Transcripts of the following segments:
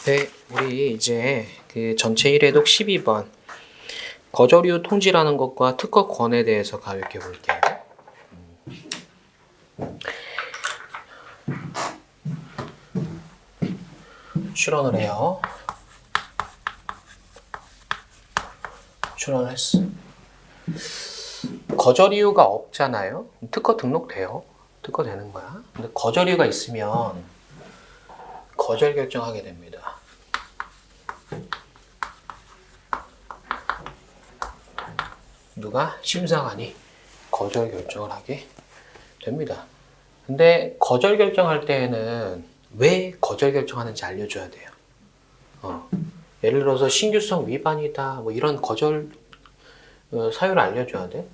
네, 우리 이제 그 전체 1회독 12번 거절 이유 통지라는 것과 특허 권에 대해서 가르쳐 볼게요. 출원을 해요. 출원을 했어. 거절 이유가 없잖아요. 특허 등록돼요. 특허 되는 거야. 근데 거절 이유가 있으면 거절 결정하게 됩니다. 누가? 심사관이 거절 결정을 하게 됩니다. 근데 거절 결정할 때에는 왜 거절 결정하는지 알려줘야 돼요. 예를 들어서 신규성 위반이다 뭐 이런 거절 사유를 알려줘야 돼.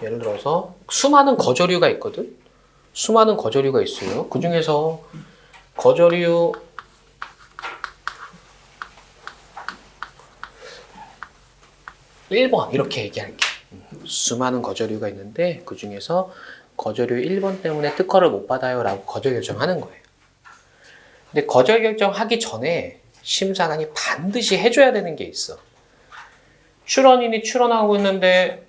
예를 들어서 수많은 거절 이유가 있거든. 수많은 거절 이유가 있어요. 그 중에서 거절 이유 (1번) 이렇게 얘기할게. 수많은 거절 이유가 있는데 그 중에서 거절 이유 1번 때문에 특허를 못 받아요 라고 거절 결정하는 거예요. 근데 거절 결정하기 전에 심사관이 반드시 해줘야 되는 게 있어. 출원인이 출원하고 있는데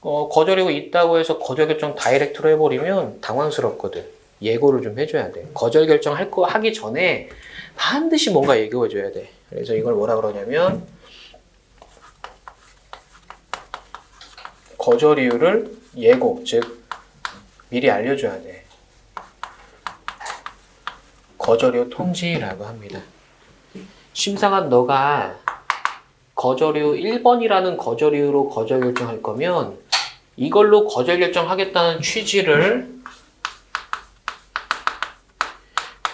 거절 이유 있다고 해서 거절 결정 다이렉트로 해버리면 당황스럽거든. 예고를 좀 해줘야 돼. 거절 결정 하기 전에 반드시 뭔가 예고해줘야 돼. 그래서 이걸 뭐라 그러냐면 거절 이유를 예고, 즉 미리 알려줘야 돼. 거절 이유 통지라고 합니다. 심사관 너가 거절 이유 1번이라는 거절 이유로 거절 결정할 거면 이걸로 거절 결정하겠다는 취지를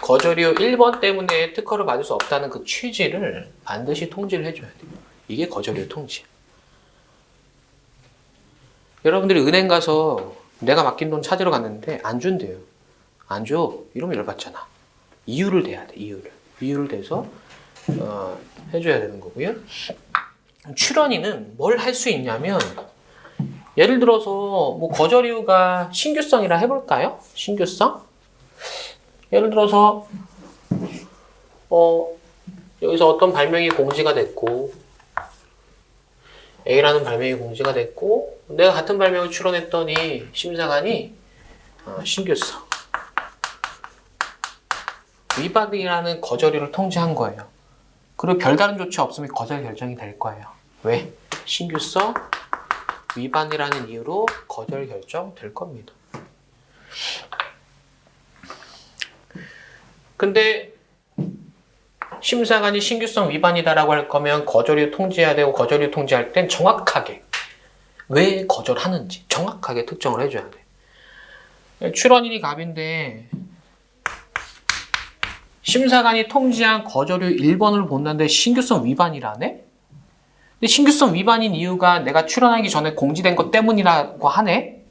거절 이유 1번 때문에 특허를 받을 수 없다는 그 취지를 반드시 통지를 해줘야 돼요. 이게 거절 이유 통지야. 여러분들이 은행 가서 내가 맡긴 돈 찾으러 갔는데 안 준대요. 안 줘. 이러면 열받잖아. 이유를 대야 돼. 이유를 대서 해줘야 되는 거고요. 출원인은 뭘 할 수 있냐면 예를 들어서 뭐 거절 이유가 신규성이라 해볼까요? 신규성? 예를 들어서 여기서 어떤 발명이 공지가 됐고 A라는 발명이 공지가 됐고 내가 같은 발명을 출원했더니 심사관이 신규성 위반이라는 거절 이유를 통지한 거예요. 그리고 별다른 조치 없으면 거절 결정이 될 거예요. 왜? 신규성 위반이라는 이유로 거절 결정 될 겁니다. 근데 심사관이 신규성 위반이다라고 할 거면 거절 이유 통지해야 되고 거절 이유 통지할 땐 정확하게 왜 거절하는지 정확하게 특정을 해줘야 돼. 출원인이 갑인데 심사관이 통지한 거절 이유 1번을 본다는데 신규성 위반이라네? 근데 신규성 위반인 이유가 내가 출원하기 전에 공지된 것 때문이라고 하네?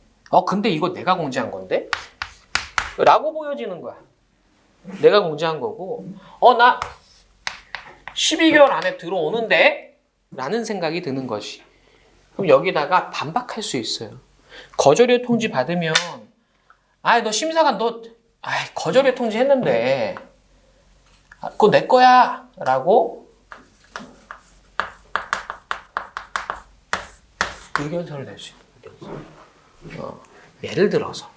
근데 이거 내가 공지한 건데? 라고 보여지는 거야. 내가 공지한 거고 나 12개월 안에 들어오는데? 라는 생각이 드는 것이. 그럼 여기다가 반박할 수 있어요. 거절이유 통지 받으면 너 심사관 거절이유 통지 했는데 그거 내 거야 라고 의견서를 낼 수 있는 예를 들어서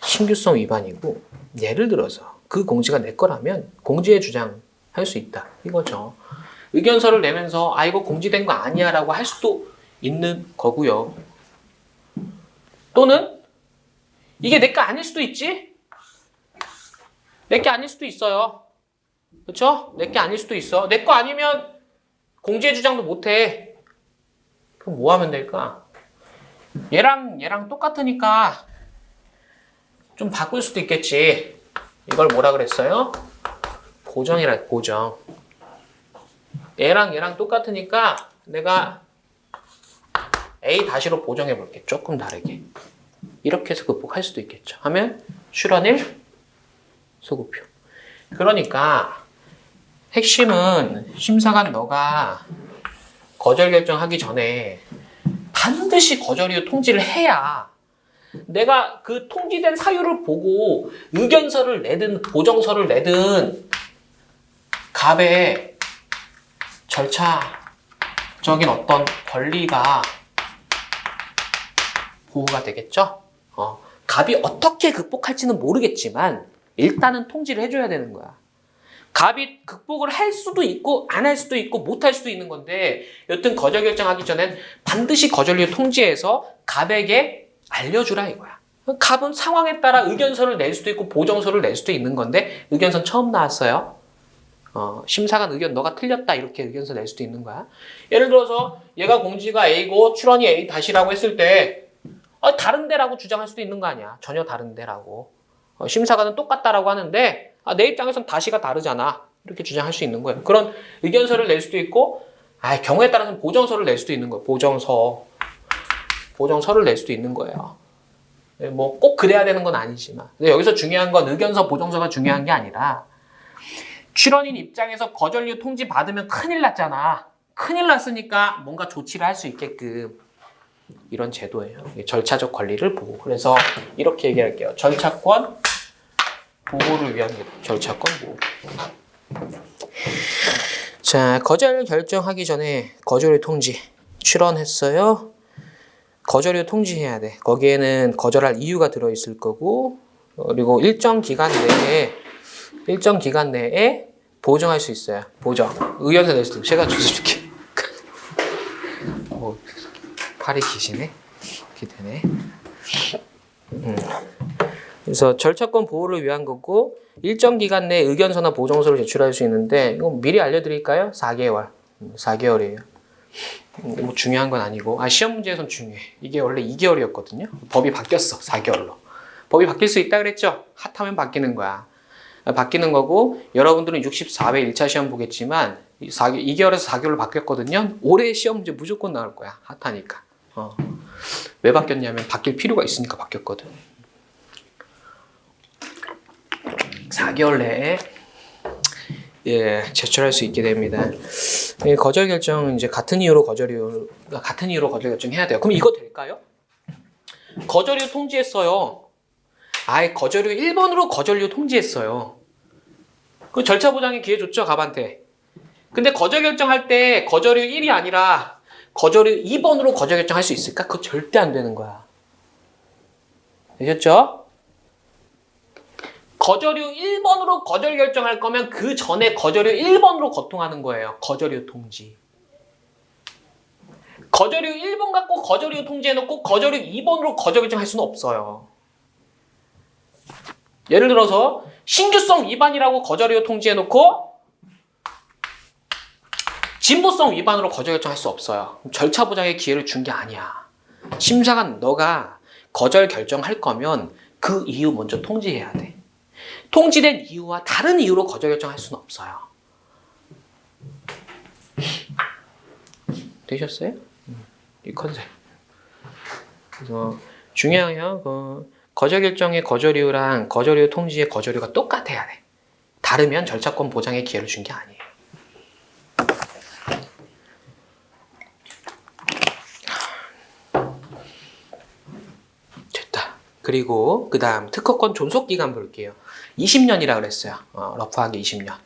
신규성 위반이고 예를 들어서 그 공지가 내 거라면 공지의 주장 할 수 있다 이거죠. 의견서를 내면서 이거 공지된 거 아니야 라고 할 수도 있는 거고요. 또는 이게 내 거 아닐 수도 있지? 내 게 아닐 수도 있어요. 그렇죠? 내 게 아닐 수도 있어. 내 거 아니면 공지의 주장도 못해. 그럼 뭐 하면 될까? 얘랑 똑같으니까 좀 바꿀 수도 있겠지. 이걸 뭐라 그랬어요? 보정이라 보정. 얘랑 똑같으니까 내가 A-로 보정해 볼게. 조금 다르게. 이렇게 해서 극복할 수도 있겠죠. 하면 출원일 소급표. 그러니까 핵심은 심사관 너가 거절 결정하기 전에 반드시 거절 이유 통지를 해야 내가 그 통지된 사유를 보고 의견서를 내든 보정서를 내든 갑의 절차적인 어떤 권리가 보호가 되겠죠? 갑이 어떻게 극복할지는 모르겠지만 일단은 통지를 해줘야 되는 거야. 갑이 극복을 할 수도 있고 안 할 수도 있고 못 할 수도 있는 건데 여튼 거절 결정하기 전엔 반드시 거절료 통지해서 갑에게 알려주라 이거야. 갑은 상황에 따라 의견서를 낼 수도 있고 보정서를 낼 수도 있는 건데 의견서 처음 나왔어요. 심사관 의견 너가 틀렸다 이렇게 의견서 낼 수도 있는 거야. 예를 들어서 얘가 공지가 A고 출원이 A 다시라고 했을 때 다른데라고 주장할 수도 있는 거 아니야. 전혀 다른데라고. 심사관은 똑같다라고 하는데 내 입장에선 다시가 다르잖아. 이렇게 주장할 수 있는 거예요. 그런 의견서를 낼 수도 있고 경우에 따라서는 보정서를 낼 수도 있는 거예요. 보정서를 낼 수도 있는 거예요. 뭐 꼭 그래야 되는 건 아니지만 근데 여기서 중요한 건 의견서, 보정서가 중요한 게 아니라 출원인 입장에서 거절료 통지 받으면 큰일 났잖아. 큰일 났으니까 뭔가 조치를 할 수 있게끔 이런 제도예요. 절차적 권리를 보호. 그래서 이렇게 얘기할게요. 절차권 보호를 위한 절차권 보호. 자, 거절 결정하기 전에 거절료 통지 출원했어요. 거절료 통지해야 돼. 거기에는 거절할 이유가 들어있을 거고 그리고 일정 기간 내에 보정할 수 있어요. 보정. 의견서 낼 수도 있고 제가 줘줄게. 팔이 기시네. 이렇게 되네. 그래서 절차권 보호를 위한 거고 일정 기간 내에 의견서나 보정서를 제출할 수 있는데 이거 미리 알려드릴까요? 4개월. 4개월이에요. 뭐 중요한 건 아니고 시험 문제에선 중요해. 이게 원래 2개월이었거든요. 법이 바뀌었어. 4개월로. 법이 바뀔 수 있다 그랬죠? 핫하면 바뀌는 거야. 바뀌는 거고 여러분들은 64회 1차 시험 보겠지만 2개월에서 4개월로 바뀌었거든요. 올해 시험 문제 무조건 나올 거야. 핫하니까. 왜 바뀌었냐면 바뀔 필요가 있으니까 바뀌었거든. 4개월 내에 제출할 수 있게 됩니다. 거절 결정 이제 같은 이유로 거절 결정해야 돼요. 그럼 이거 될까요? 거절료 통지했어요. 거절료 1번으로 거절료 통지했어요. 그 절차 보장의 기회 줬죠, 갑한테. 근데 거절 결정할 때 거절료 1이 아니라 거절료 2번으로 거절 결정할 수 있을까? 그거 절대 안 되는 거야. 되셨죠? 거절료 1번으로 거절 결정할 거면 그 전에 거절료 1번으로 거통하는 거예요. 거절료 통지. 거절료 1번 갖고 거절료 통지해놓고 거절료 2번으로 거절 결정할 수는 없어요. 예를 들어서 신규성 위반이라고 거절료 통지해놓고 진보성 위반으로 거절 결정할 수 없어요. 절차 보장의 기회를 준 게 아니야. 심사관 너가 거절 결정할 거면 그 이유 먼저 통지해야 돼. 통지된 이유와 다른 이유로 거절 결정할 수는 없어요. 되셨어요? 이 컨셉. 그래서 중요해요. 거절 결정의 거절 이유랑 거절 이유 통지의 거절 이유가 똑같아야 돼. 다르면 절차권 보장의 기회를 준 게 아니에요. 됐다. 그리고 그 다음 특허권 존속기간 볼게요. 20년이라 그랬어요. 러프하게 20년.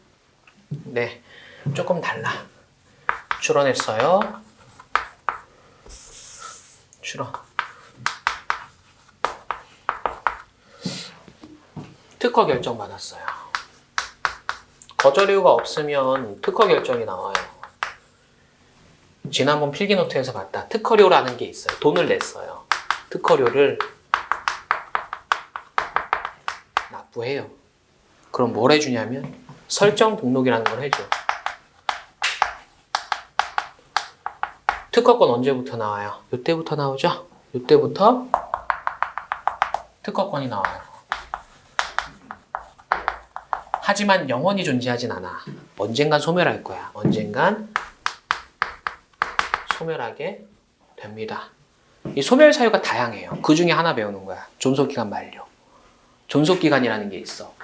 네, 조금 달라. 출원했어요. 출원. 특허 결정 받았어요. 거절 이유가 없으면 특허 결정이 나와요. 지난번 필기노트에서 봤다. 특허료라는 게 있어요. 돈을 냈어요. 특허료를 납부해요. 그럼 뭘 해주냐면 설정 등록이라는 걸 해줘. 특허권 언제부터 나와요? 이때부터 나오죠? 이때부터 특허권이 나와요. 하지만 영원히 존재하진 않아. 언젠간 소멸할 거야. 언젠간 소멸하게 됩니다. 이 소멸 사유가 다양해요. 그 중에 하나 배우는 거야. 존속기간 만료. 존속기간이라는 게 있어.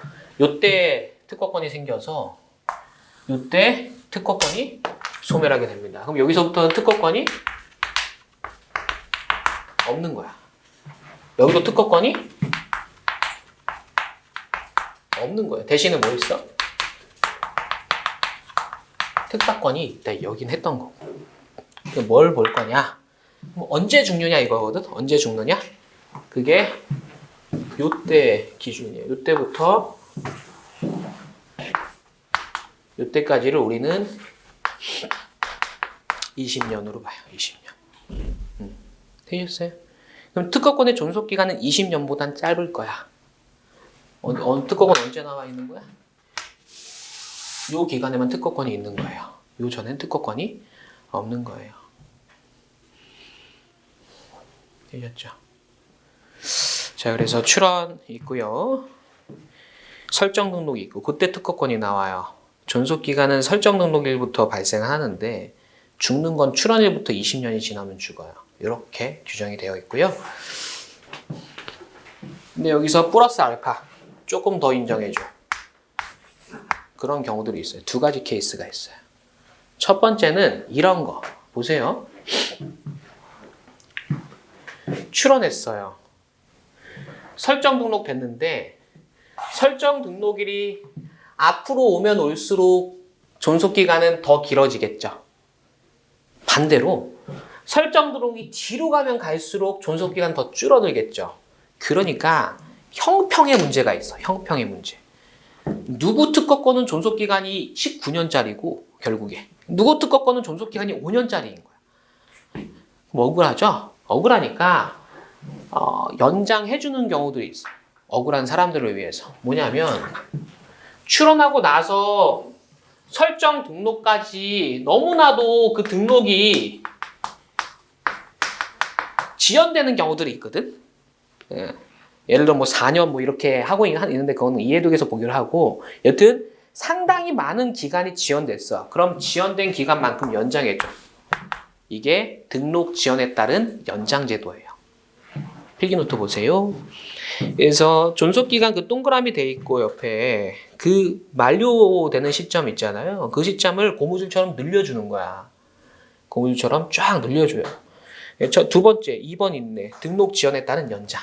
요때 특허권이 생겨서 요때 특허권이 소멸하게 됩니다. 그럼 여기서부터는 특허권이 없는 거야. 여기도 특허권이 없는 거예요. 대신에 뭐 있어? 특사건이 있다. 여긴 했던 거고. 뭘 볼 거냐? 언제 죽느냐 이거거든. 언제 죽느냐? 그게 요때 기준이에요. 요때부터 요때까지를 우리는 20년으로 봐요. 20년. 되셨어요? 그럼 특허권의 존속 기간은 20년보단 짧을 거야. 특허권 언제 나와 있는 거야? 요 기간에만 특허권이 있는 거예요. 요 전엔 특허권이 없는 거예요. 되셨죠? 자, 그래서 출원 있고요. 설정 등록이 있고 그때 특허권이 나와요. 존속 기간은 설정 등록일부터 발생하는데 죽는 건 출원일부터 20년이 지나면 죽어요. 이렇게 규정이 되어 있고요. 근데 여기서 플러스 알파 조금 더 인정해줘. 그런 경우들이 있어요. 두 가지 케이스가 있어요. 첫 번째는 이런 거 보세요. 출원했어요. 설정 등록 됐는데 설정 등록일이 앞으로 오면 올수록 존속 기간은 더 길어지겠죠. 반대로 설정 등록이 뒤로 가면 갈수록 존속 기간 더 줄어들겠죠. 그러니까 형평의 문제가 있어. 형평의 문제. 누구 특허권은 존속 기간이 19년짜리고 결국에 누구 특허권은 존속 기간이 5년짜리인 거야. 뭐 억울하죠? 억울하니까 연장해주는 경우들이 있어. 억울한 사람들을 위해서. 뭐냐면 출원하고 나서 설정 등록까지 너무나도 그 등록이 지연되는 경우들이 있거든. 예를 들어 뭐 4년 뭐 이렇게 하고 있는데 그거는 이해독에서 보기로 하고 여튼 상당히 많은 기간이 지연됐어. 그럼 지연된 기간만큼 연장해줘. 이게 등록 지연에 따른 연장 제도예요. 필기노트 보세요. 그래서 존속기간 그 동그라미 돼 있고 옆에 그 만료되는 시점 있잖아요. 그 시점을 고무줄처럼 늘려주는 거야. 고무줄처럼 쫙 늘려줘요. 두 번째, 2번 있네. 등록 지연에 따른 연장.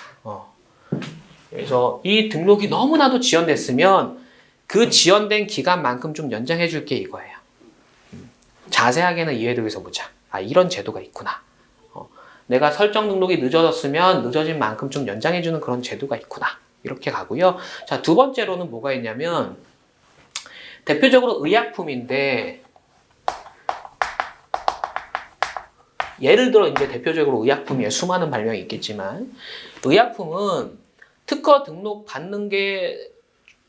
그래서 이 등록이 너무나도 지연됐으면 그 지연된 기간만큼 좀 연장해 줄게 이거예요. 자세하게는 이해독에서 보자. 아, 이런 제도가 있구나. 내가 설정 등록이 늦어졌으면 늦어진 만큼 좀 연장해 주는 그런 제도가 있구나. 이렇게 가고요. 자, 두 번째로는 뭐가 있냐면 대표적으로 의약품인데 예를 들어 이제 대표적으로 의약품이에요. 수많은 발명이 있겠지만 의약품은 특허 등록 받는 게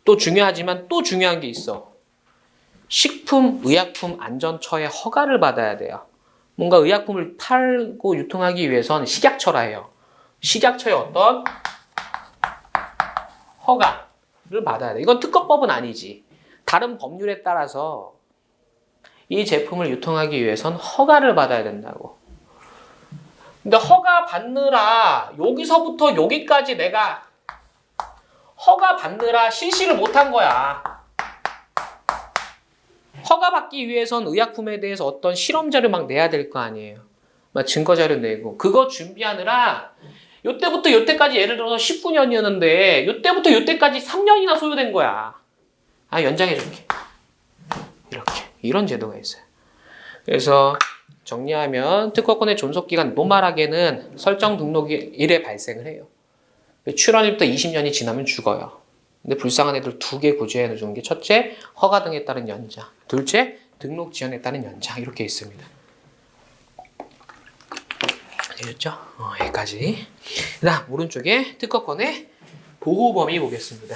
또 중요하지만 또 중요한 게 있어. 식품의약품안전처의 허가를 받아야 돼요. 뭔가 의약품을 팔고 유통하기 위해서는 식약처라 해요. 식약처의 어떤 허가를 받아야 돼. 이건 특허법은 아니지. 다른 법률에 따라서 이 제품을 유통하기 위해서는 허가를 받아야 된다고. 근데 허가 받느라 여기서부터 여기까지 내가 허가 받느라 실시를 못한 거야. 허가 받기 위해선 의약품에 대해서 어떤 실험 자료 막 내야 될 거 아니에요. 막 증거 자료 내고 그거 준비하느라 요때부터 요때까지 예를 들어서 19년이었는데 요때부터 요때까지 3년이나 소요된 거야. 아, 연장해 줄게. 이렇게 이런 제도가 있어요. 그래서 정리하면 특허권의 존속기간 노멀하게는 설정 등록일에 발생을 해요. 출원일부터 20년이 지나면 죽어요. 근데 불쌍한 애들 두 개 구제해 주는 게 첫째, 허가 등에 따른 연장. 둘째, 등록 지연에 따른 연장. 이렇게 있습니다. 되셨죠? 여기까지. 그다음 오른쪽에 특허권의 보호 범위 보겠습니다.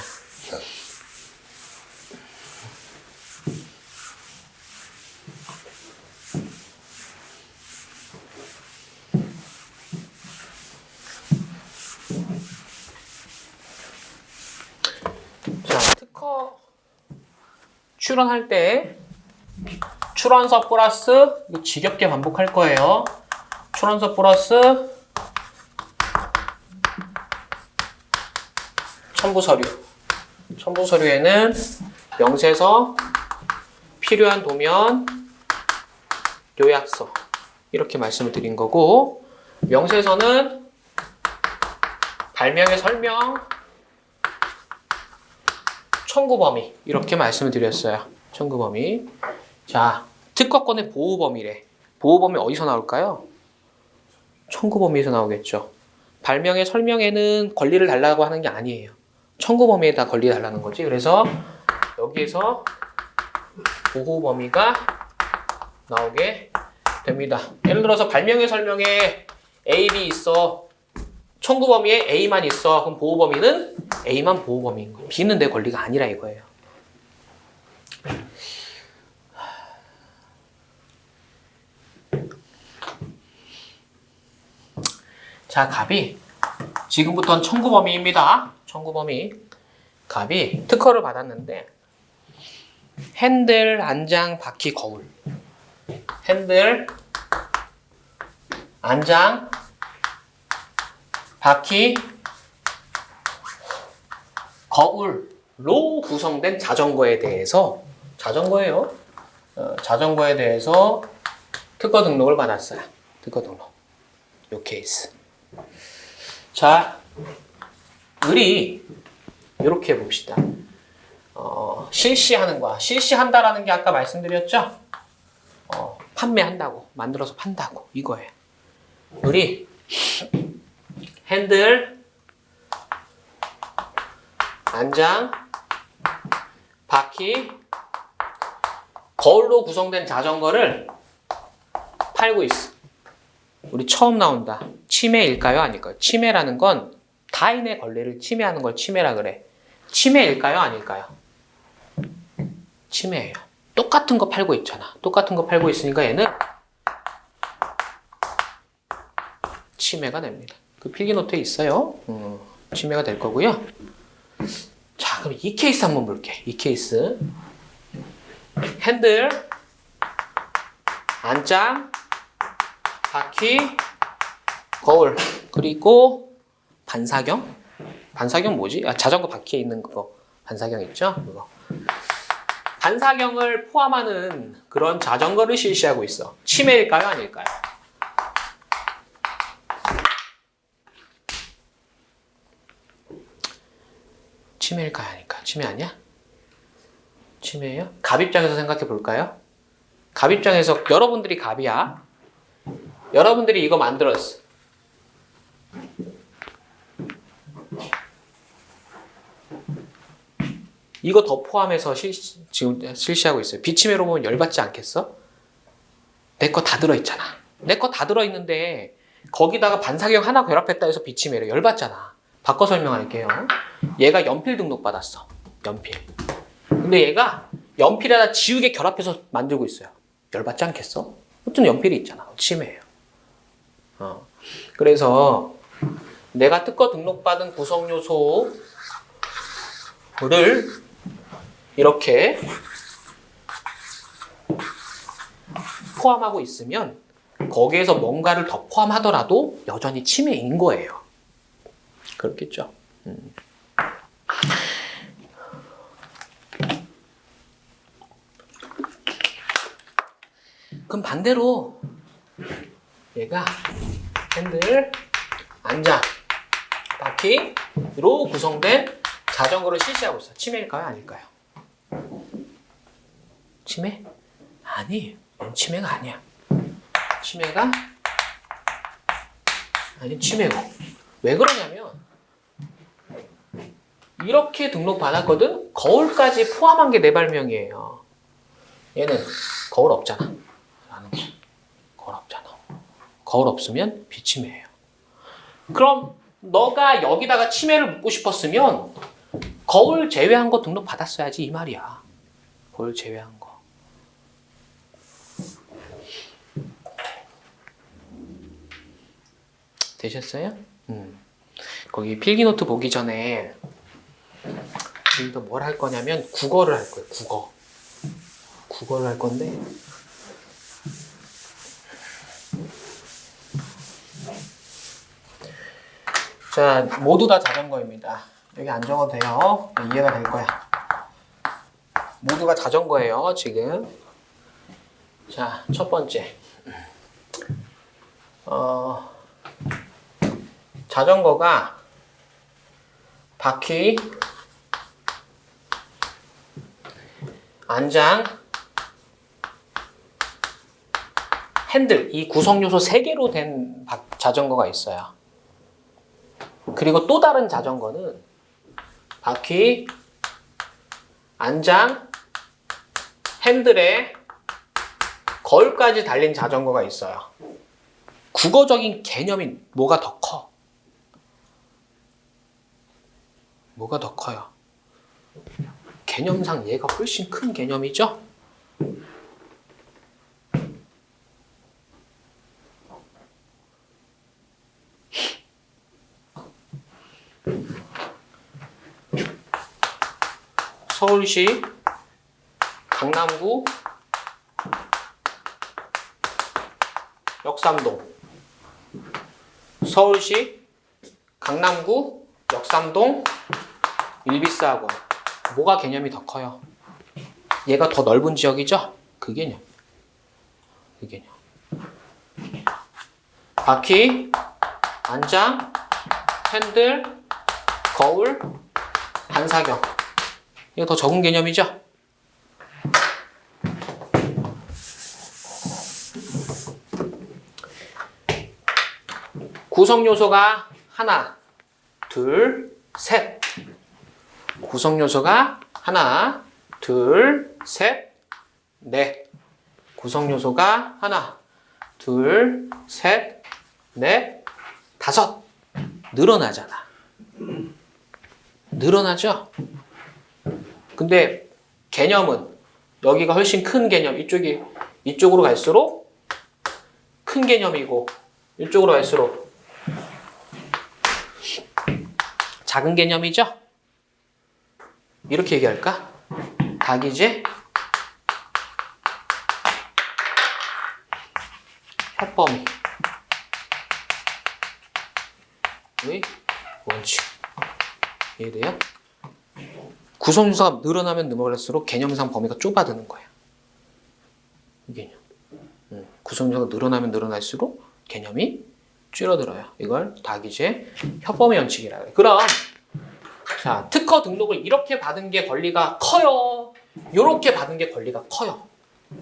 출원할 때 출원서 플러스 지겹게 반복할 거예요. 출원서 플러스 첨부서류. 첨부서류에는 명세서, 필요한 도면, 요약서 이렇게 말씀을 드린 거고 명세서는 발명의 설명, 청구 범위 이렇게 말씀을 드렸어요. 청구 범위. 자, 특허권의 보호범위래. 보호범위 어디서 나올까요? 청구범위에서 나오겠죠. 발명의 설명에는 권리를 달라고 하는 게 아니에요. 청구범위에다 권리 달라는 거지. 그래서 여기에서 보호범위가 나오게 됩니다. 예를 들어서 발명의 설명에 A, B 있어. 청구범위에 A만 있어. 그럼 보호범위는 A만 보호범위인 거예요. B는 내 권리가 아니라 이거예요. 자, 갑이 지금부터는 청구범위입니다. 청구범위. 갑이 특허를 받았는데 핸들, 안장, 바퀴, 거울. 핸들, 안장, 바퀴, 거울로 구성된 자전거에 대해서 자전거에 대해서 특허 등록을 받았어요. 특허 등록. 요 케이스. 자, 을이 이렇게 해봅시다. 실시하는 거야. 실시한다라는 게 아까 말씀드렸죠? 판매한다고, 만들어서 판다고, 이거예요. 우리 핸들, 안장, 바퀴, 거울로 구성된 자전거를 팔고 있어. 우리 처음 나온다. 침해일까요? 아닐까요? 침해라는 건 타인의 권리를 침해하는 걸 침해라 그래. 침해일까요? 아닐까요? 침해예요. 똑같은 거 팔고 있잖아. 똑같은 거 팔고 있으니까 얘는 침해가 됩니다. 그 필기노트에 있어요. 침해가 될 거고요. 자, 그럼 이 케이스 한번 볼게. 이 케이스. 핸들, 안장, 바퀴, 거울, 그리고 반사경. 반사경 뭐지? 자전거 바퀴에 있는 그거. 반사경 있죠? 그거. 반사경을 포함하는 그런 자전거를 실시하고 있어. 침해일까요? 아닐까요? 침해일까요? 아닐까요? 침해 아니야? 침해예요? 갑 입장에서 생각해 볼까요? 갑 입장에서 여러분들이 갑이야. 여러분들이 이거 만들었어. 이거 더 포함해서 지금 실시하고 있어요. 비침해로 보면 열받지 않겠어? 내 거 다 들어있잖아. 내 거 다 들어있는데 거기다가 반사경 하나 결합했다 해서 비침해로 열받잖아. 바꿔 설명할게요. 얘가 연필 등록 받았어. 연필. 근데 얘가 연필에다 지우개 결합해서 만들고 있어요. 열받지 않겠어? 어떤 연필이 있잖아. 침해예요. 그래서 내가 특허 등록받은 구성 요소를 이렇게 포함하고 있으면 거기에서 뭔가를 더 포함하더라도 여전히 침해인 거예요. 그렇겠죠? 그럼 반대로 얘가 핸들, 안장, 바퀴로 구성된 자전거를 실시하고 있어. 침해일까요? 아닐까요? 침해? 아니에요. 침해가 아니야. 침해가 아니 침해고. 왜 그러냐면 이렇게 등록 받았거든? 거울까지 포함한 게 내 발명이에요. 얘는 거울 없잖아. 거울 없잖아. 거울 없으면 비침해예요. 그럼 너가 여기다가 침해를 묻고 싶었으면 거울 제외한 거 등록 받았어야지 이 말이야. 거울 제외한 거. 되셨어요? 거기 필기노트 보기 전에 지금도 뭘 할 거냐면 국어를 할 거예요. 국어. 국어를 할 건데 자, 모두 다 자전거입니다. 여기 안 적어도 돼요. 이해가 될 거야. 모두가 자전거예요, 지금. 자, 첫 번째. 자전거가 바퀴, 안장, 핸들, 이 구성 요소 3개로 된 자전거가 있어요. 그리고 또 다른 자전거는 바퀴, 안장, 핸들에 거울까지 달린 자전거가 있어요. 국어적인 개념이 뭐가 더 커? 뭐가 더 커요? 개념상 얘가 훨씬 큰 개념이죠? 서울시 강남구 역삼동, 서울시 강남구 역삼동 일비스학원. 뭐가 개념이 더 커요? 얘가 더 넓은 지역이죠? 그 개념. 그 개념. 바퀴, 안장, 핸들, 거울, 반사경. 이거 더 적은 개념이죠? 구성 요소가 하나, 둘, 셋. 구성 요소가 하나, 둘, 셋, 넷. 구성 요소가 하나, 둘, 셋, 넷, 다섯. 늘어나잖아. 늘어나죠? 근데 개념은 여기가 훨씬 큰 개념, 이쪽으로 갈수록 큰 개념이고 이쪽으로 갈수록 작은 개념이죠? 이렇게 얘기할까? 닭이지? 협범위 의 원칙. 이해돼요? 구성요소가 늘어나면 늘어날수록 개념상 범위가 좁아드는 거야. 이 개념. 구성요소가 늘어나면 늘어날수록 개념이 줄어들어요. 이걸 다기제 협범위 원칙이라고 해요. 그럼 자, 특허 등록을 이렇게 받은 게 권리가 커요? 이렇게 받은 게 권리가 커요?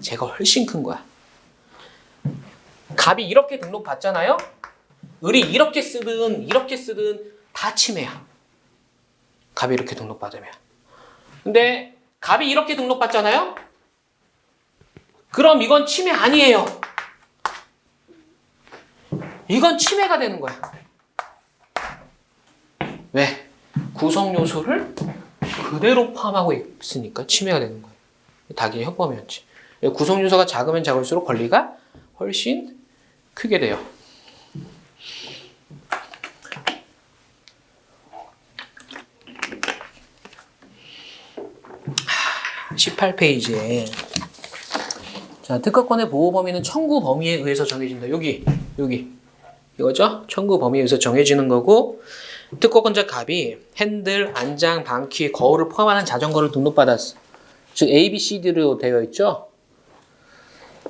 제가 훨씬 큰 거야. 갑이 이렇게 등록받잖아요? 을이 이렇게 쓰든 다 침해야. 갑이 이렇게 등록받으면. 근데 갑이 이렇게 등록받잖아요? 그럼 이건 침해 아니에요. 이건 침해가 되는 거야. 왜? 구성 요소를 그대로 포함하고 있으니까 침해가 되는 거예요. 닭이 협범이었지. 구성 요소가 작으면 작을수록 권리가 훨씬 크게 돼요. 18페이지에 자, 특허권의 보호 범위는 청구 범위에 의해서 정해진다. 여기 이거죠? 청구 범위에 의해서 정해지는 거고, 특허권자 갑이 핸들, 안장, 방키, 거울을 포함하는 자전거를 등록받았어. 즉 A, B, C, D로 되어 있죠?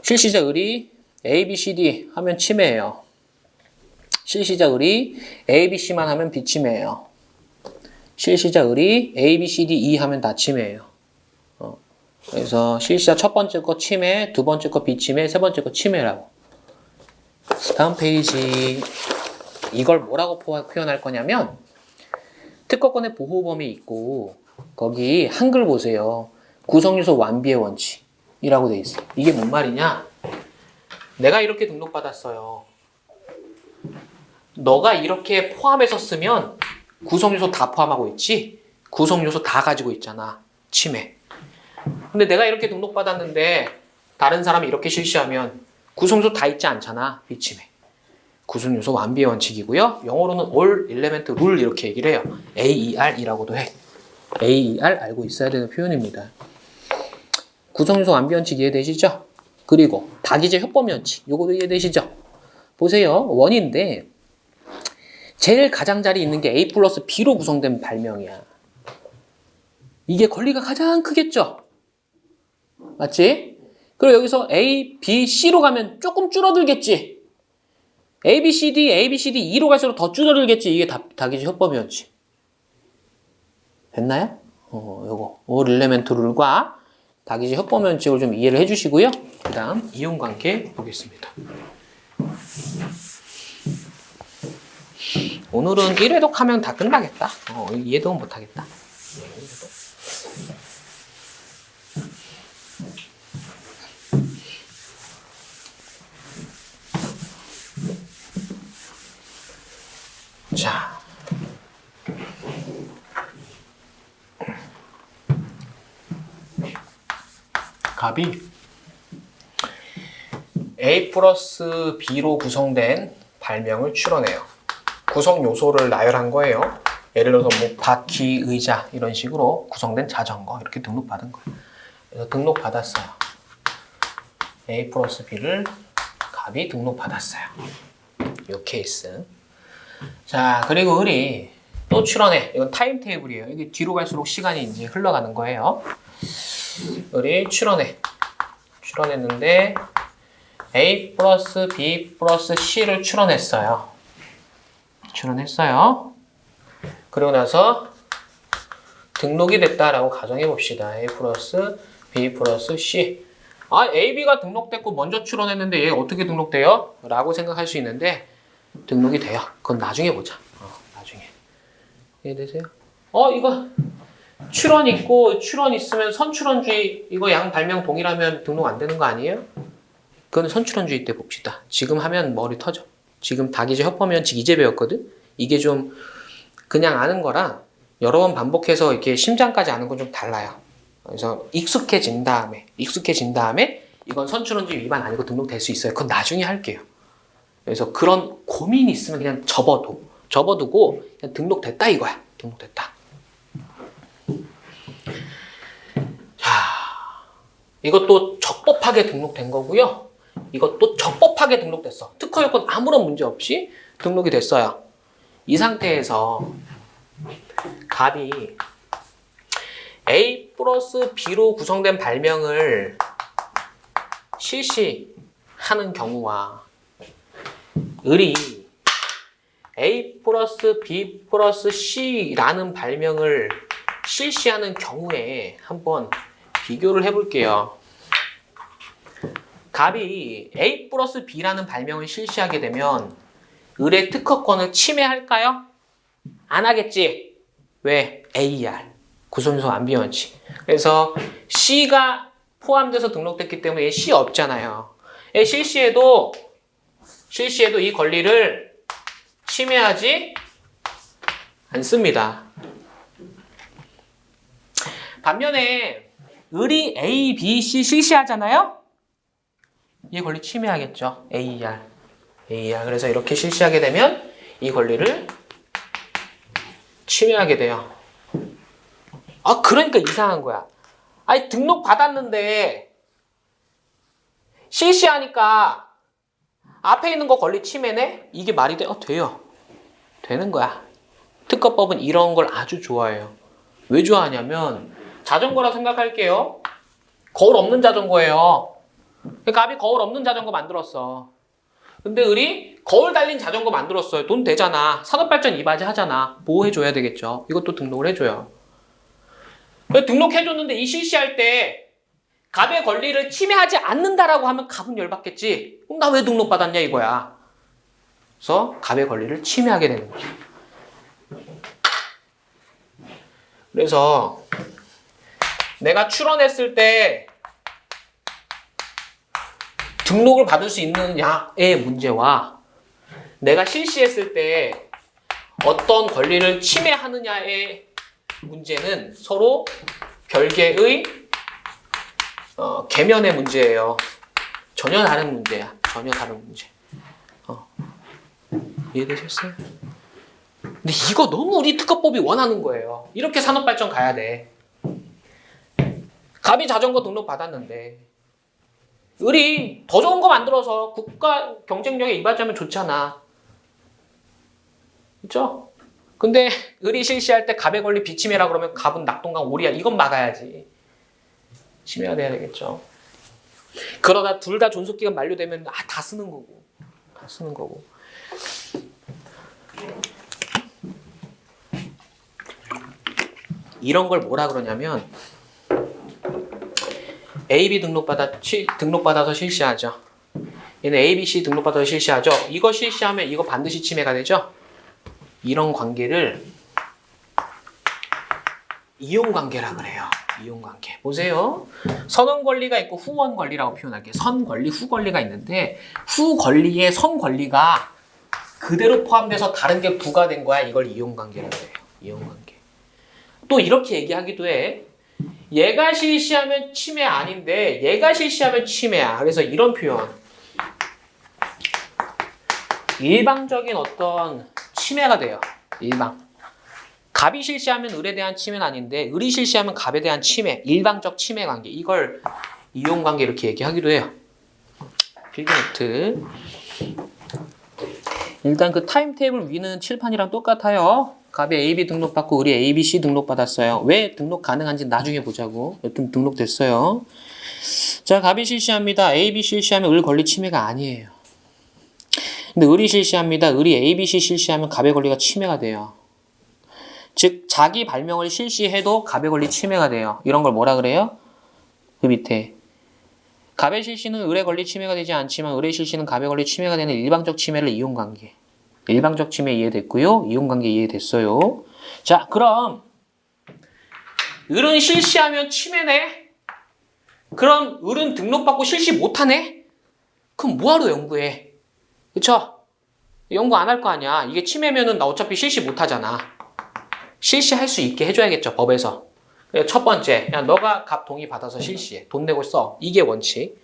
실시자 을이 A, B, C, D 하면 침해예요. 실시자 을이 A, B, C만 하면 비침해예요. 실시자 을이 A, B, C, D, E 하면 다 침해예요. 그래서 실시자 첫 번째 거 침해, 두 번째 거 비침해, 세 번째 거 침해라고. 다음 페이지. 이걸 뭐라고 표현할 거냐면, 특허권의 보호 범위 있고 거기 한글 보세요. 구성요소 완비의 원칙이라고 돼 있어. 이게 뭔 말이냐? 내가 이렇게 등록받았어요. 너가 이렇게 포함해서 쓰면 구성요소 다 포함하고 있지? 구성요소 다 가지고 있잖아. 침해. 근데 내가 이렇게 등록받았는데 다른 사람이 이렇게 실시하면 구성요소 다 있지 않잖아. 비침해. 구성요소 완비의 원칙이고요. 영어로는 All Element Rule 이렇게 얘기를 해요. AER이라고도 해. AER 알고 있어야 되는 표현입니다. 구성요소 완비 원칙 이해되시죠? 그리고 다기제 협범위 원칙 요거도 이해되시죠? 보세요. 원인데 제일 가장자리 있는 게 A 플러스 B로 구성된 발명이야. 이게 권리가 가장 크겠죠? 맞지? 그리고 여기서 A, B, C로 가면 조금 줄어들겠지? A, B, C, D, A, B, C, D, E로 갈수록 더 줄어들겠지? 이게 다기제 협범위였지. 됐나요? 요거. All Element Rule과 다기지 협범면책을 좀 이해를 해주시고요. 그 다음 이용관계 보겠습니다. 오늘은 1회독 하면 다 끝나겠다. 2회독은 못하겠다. 자, 값이 A 플러스 B로 구성된 발명을 추론해요. 구성 요소를 나열한 거예요. 예를 들어서 뭐 바퀴, 의자 이런 식으로 구성된 자전거 이렇게 등록받은 거예요. 그래서 등록받았어요. A 플러스 B를 값이 등록받았어요. 요 케이스. 자, 그리고 우리 또 추론해. 이건 타임 테이블이에요. 이게 뒤로 갈수록 시간이 이제 흘러가는 거예요. 우리 추론했는데 A 플러스 B 플러스 C를 추론했어요. 그리고 나서 등록이 됐다라고 가정해 봅시다. A 플러스 B 플러스 C. 아, A, B가 등록됐고 먼저 추론했는데 얘 어떻게 등록돼요? 라고 생각할 수 있는데 등록이 돼요. 그건 나중에 보자. 나중에. 이해되세요? 이거 출원 있고 출원 있으면 선출원주의 이거 양 발명 동일하면 등록 안 되는 거 아니에요? 그건 선출원주의 때 봅시다. 지금 하면 머리 터져. 지금 다기제 협범면책 이제 배웠거든? 이게 좀 그냥 아는 거랑 여러 번 반복해서 이렇게 심장까지 아는 건 좀 달라요. 그래서 익숙해진 다음에 이건 선출원주의 위반 아니고 등록될 수 있어요. 그건 나중에 할게요. 그래서 그런 고민이 있으면 그냥 접어두고 그냥 등록됐다 이거야. 등록됐다. 자, 이것도 적법하게 등록된 거고요. 이것도 적법하게 등록됐어. 특허 요건 아무런 문제 없이 등록이 됐어요. 이 상태에서 값이 A 플러스 B로 구성된 발명을 실시하는 경우와 을이 A 플러스 B 플러스 C라는 발명을 실시하는 경우에 한번 비교를 해볼게요. 값이 A 플러스 B라는 발명을 실시하게 되면 을의 특허권을 침해할까요? 안 하겠지. 왜? AR. 구성요소 안비원칙. 그래서 C가 포함돼서 등록됐기 때문에 얘 C 없잖아요. 얘 실시해도 이 권리를 침해하지 않습니다. 반면에 을이 A, B, C 실시하잖아요? 이 권리 침해하겠죠. AR. 그래서 이렇게 실시하게 되면 이 권리를 침해하게 돼요. 그러니까 이상한 거야. 아니, 등록 받았는데 실시하니까 앞에 있는 거 권리 침해네? 이게 말이 돼? 돼요. 되는 거야. 특허법은 이런 걸 아주 좋아해요. 왜 좋아하냐면 자전거라 생각할게요. 거울 없는 자전거예요. 갑이 거울 없는 자전거 만들었어. 근데 을이 거울 달린 자전거 만들었어요. 돈 되잖아. 산업발전 이바지 하잖아. 보호해줘야 되겠죠. 이것도 등록을 해줘요. 등록해줬는데 이 실시할 때 갑의 권리를 침해하지 않는다라고 하면 갑은 열받겠지. 그럼 나 왜 등록받았냐 이거야. 그래서 갑의 권리를 침해하게 되는 거죠. 그래서 내가 출원했을 때 등록을 받을 수 있느냐의 문제와 내가 실시했을 때 어떤 권리를 침해하느냐의 문제는 서로 별개의 계면의 문제예요. 전혀 다른 문제야. 전혀 다른 문제. 이해되셨어요? 근데 이거 너무 우리 특허법이 원하는 거예요. 이렇게 산업발전 가야 돼. 갑이 자전거 등록 받았는데 을이 더 좋은 거 만들어서 국가 경쟁력에 이바지하면 좋잖아. 그렇죠? 근데 을이 실시할 때 갑의 권리 비침해라 그러면 갑은 낙동강 오리야. 이건 막아야지. 침해가 돼야 되겠죠. 그러다 둘 다 존속기간 만료되면 다 쓰는 거고. 다 쓰는 거고. 이런 걸 뭐라 그러냐면 AB 등록받아서 실시하죠. 얘는 ABC 등록받아서 실시하죠. 이거 실시하면 이거 반드시 침해가 되죠. 이런 관계를 이용관계라 그래요. 이용관계. 보세요. 선언권리가 있고 후원권리라고 표현할게요. 선권리, 후권리가 있는데 후권리에 선권리가 그대로 포함돼서 다른 게 부과된 거야. 이걸 이용관계라고 해요. 이용관계. 또 이렇게 얘기하기도 해. 얘가 실시하면 침해 아닌데 얘가 실시하면 침해야. 그래서 이런 표현. 일방적인 어떤 침해가 돼요. 일방. 갑이 실시하면 을에 대한 침해는 아닌데 을이 실시하면 갑에 대한 침해. 일방적 침해 관계. 이걸 이용관계 이렇게 얘기하기도 해요. 필기노트. 일단 그 타임테이블 위는 칠판이랑 똑같아요. 갑이 AB 등록받고 을이 ABC 등록받았어요. 왜 등록 가능한지 나중에 보자고. 여튼 등록됐어요. 자, 갑이 실시합니다. AB 실시하면 을 권리 침해가 아니에요. 근데 을이 실시합니다. 을이 ABC 실시하면 갑의 권리가 침해가 돼요. 즉 자기 발명을 실시해도 갑의 권리 침해가 돼요. 이런 걸 뭐라 그래요? 그 밑에 갑의 실시는 을의 권리 침해가 되지 않지만 을의 실시는 갑의 권리 침해가 되는 일방적 침해를 이용관계. 일방적 침해 이해됐고요. 이용관계 이해됐어요. 자, 그럼 을은 실시하면 침해네? 그럼 을은 등록받고 실시 못하네? 그럼 뭐하러 연구해? 그쵸? 연구 안 할 거 아니야. 이게 침해면은 나 어차피 실시 못하잖아. 실시할 수 있게 해줘야겠죠, 법에서. 첫 번째, 야, 너가 갑 동의 받아서 실시해. 돈 내고 써. 이게 원칙.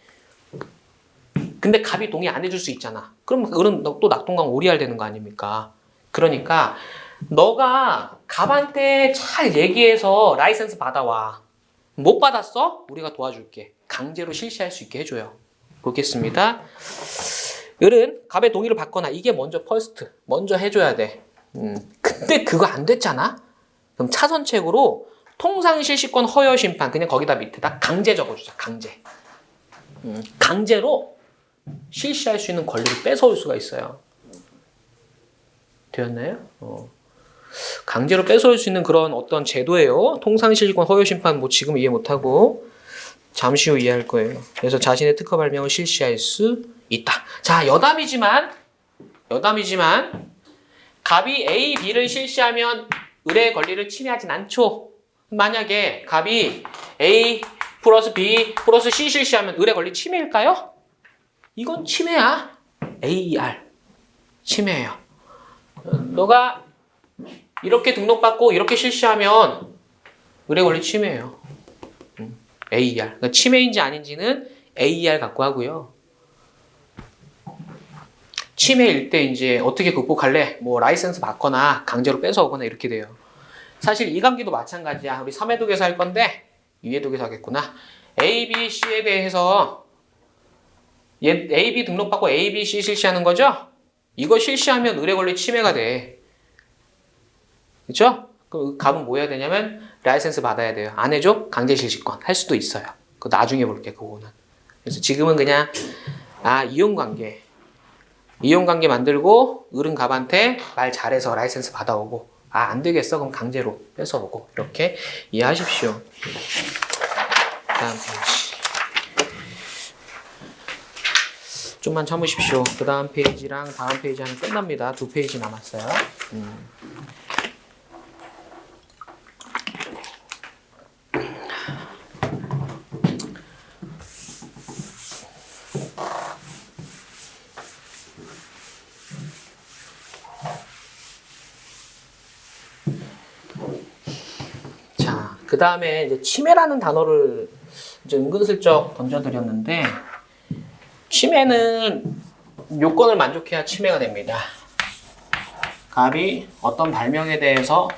근데 갑이 동의 안 해줄 수 있잖아. 그럼 을은 또 낙동강 오리알 되는 거 아닙니까? 그러니까 너가 갑한테 잘 얘기해서 라이센스 받아와. 못 받았어? 우리가 도와줄게. 강제로 실시할 수 있게 해줘요. 보겠습니다. 을은 갑의 동의를 받거나 이게 먼저 퍼스트. 먼저 해줘야 돼. 근데 그거 안 됐잖아? 그럼 차선책으로 통상실시권 허여심판 그냥 거기다 밑에다 강제 적어주자. 강제. 강제로 실시할 수 있는 권리를 뺏어올 수가 있어요. 되었나요? 강제로 뺏어올 수 있는 그런 어떤 제도예요. 통상실시권 허여심판 뭐 지금 이해 못하고 잠시 후 이해할 거예요. 그래서 자신의 특허 발명을 실시할 수 있다. 자, 여담이지만 갑이 A, B를 실시하면 을의 권리를 침해하진 않죠. 만약에 갑이 A 플러스 B 플러스 C 실시하면 을의 권리 침해일까요? 이건 침해야. AR. 침해예요. 너가 이렇게 등록받고 이렇게 실시하면 을의 권리 침해예요. AR. 그러니까 침해인지 아닌지는 AR 갖고 하고요. 침해일 때 이제 어떻게 극복할래? 뭐 라이센스 받거나 강제로 뺏어오거나 이렇게 돼요. 사실 이감기도 마찬가지야. 우리 3회독에서 할 건데 2회독에서 하겠구나. A, B, C에 대해서 A, B 등록받고 A, B, C 실시하는 거죠? 이거 실시하면 을의 권리 침해가 돼. 그쵸? 그 갑은 뭐 해야 되냐면 라이센스 받아야 돼요. 안 해줘? 강제 실시권 할 수도 있어요. 그거 나중에 볼게 그거는. 그래서 지금은 그냥 이용관계 만들고 을은 갑한테 말 잘해서 라이센스 받아오고 안 되겠어 그럼 강제로 뺏어오고 이렇게 이해하십시오. 다음 페이지. 좀만 참으십시오. 그 다음 페이지랑 다음 페이지 하면 끝납니다. 2페이지 남았어요. 자, 그 다음에 이제 침해라는 단어를 이제 은근슬쩍 던져드렸는데 침해는 요건을 만족해야 침해가 됩니다. 갑이 어떤 발명에 대해서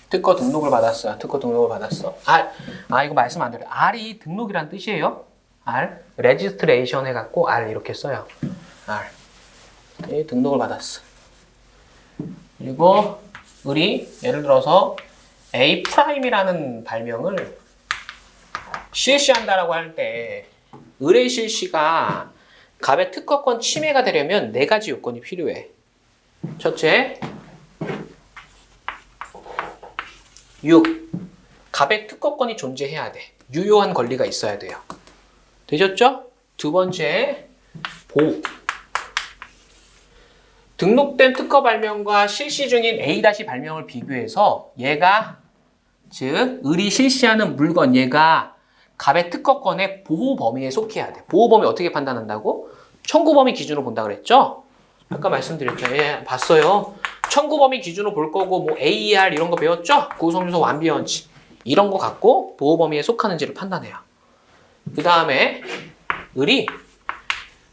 특허 등록을 받았어요. 특허 등록을 받았어. 이거 말씀 안 드려요. R이 등록이란 뜻이에요. R. 레지스트레이션 해갖고 R 이렇게 써요. R. 등록을 받았어. 그리고 을이 예를 들어서 A'이라는 발명을 실시한다라고 할 때 을의 실시가 갑의 특허권 침해가 되려면 4가지 요건이 필요해. 첫째, 6. 갑의 특허권이 존재해야 돼. 유효한 권리가 있어야 돼요. 되셨죠? 두 번째, 보호. 등록된 특허 발명과 실시 중인 A- 발명을 비교해서 얘가, 즉 을이 실시하는 물건, 얘가 갑의 특허권의 보호 범위에 속해야 돼. 보호 범위 어떻게 판단한다고? 청구 범위 기준으로 본다 그랬죠? 아까 말씀드렸죠. 예, 봤어요. 청구 범위 기준으로 볼 거고 뭐 AER 이런 거 배웠죠? 구성요소 완비 원칙. 이런 거 갖고 보호 범위에 속하는지를 판단해요. 그 다음에 을이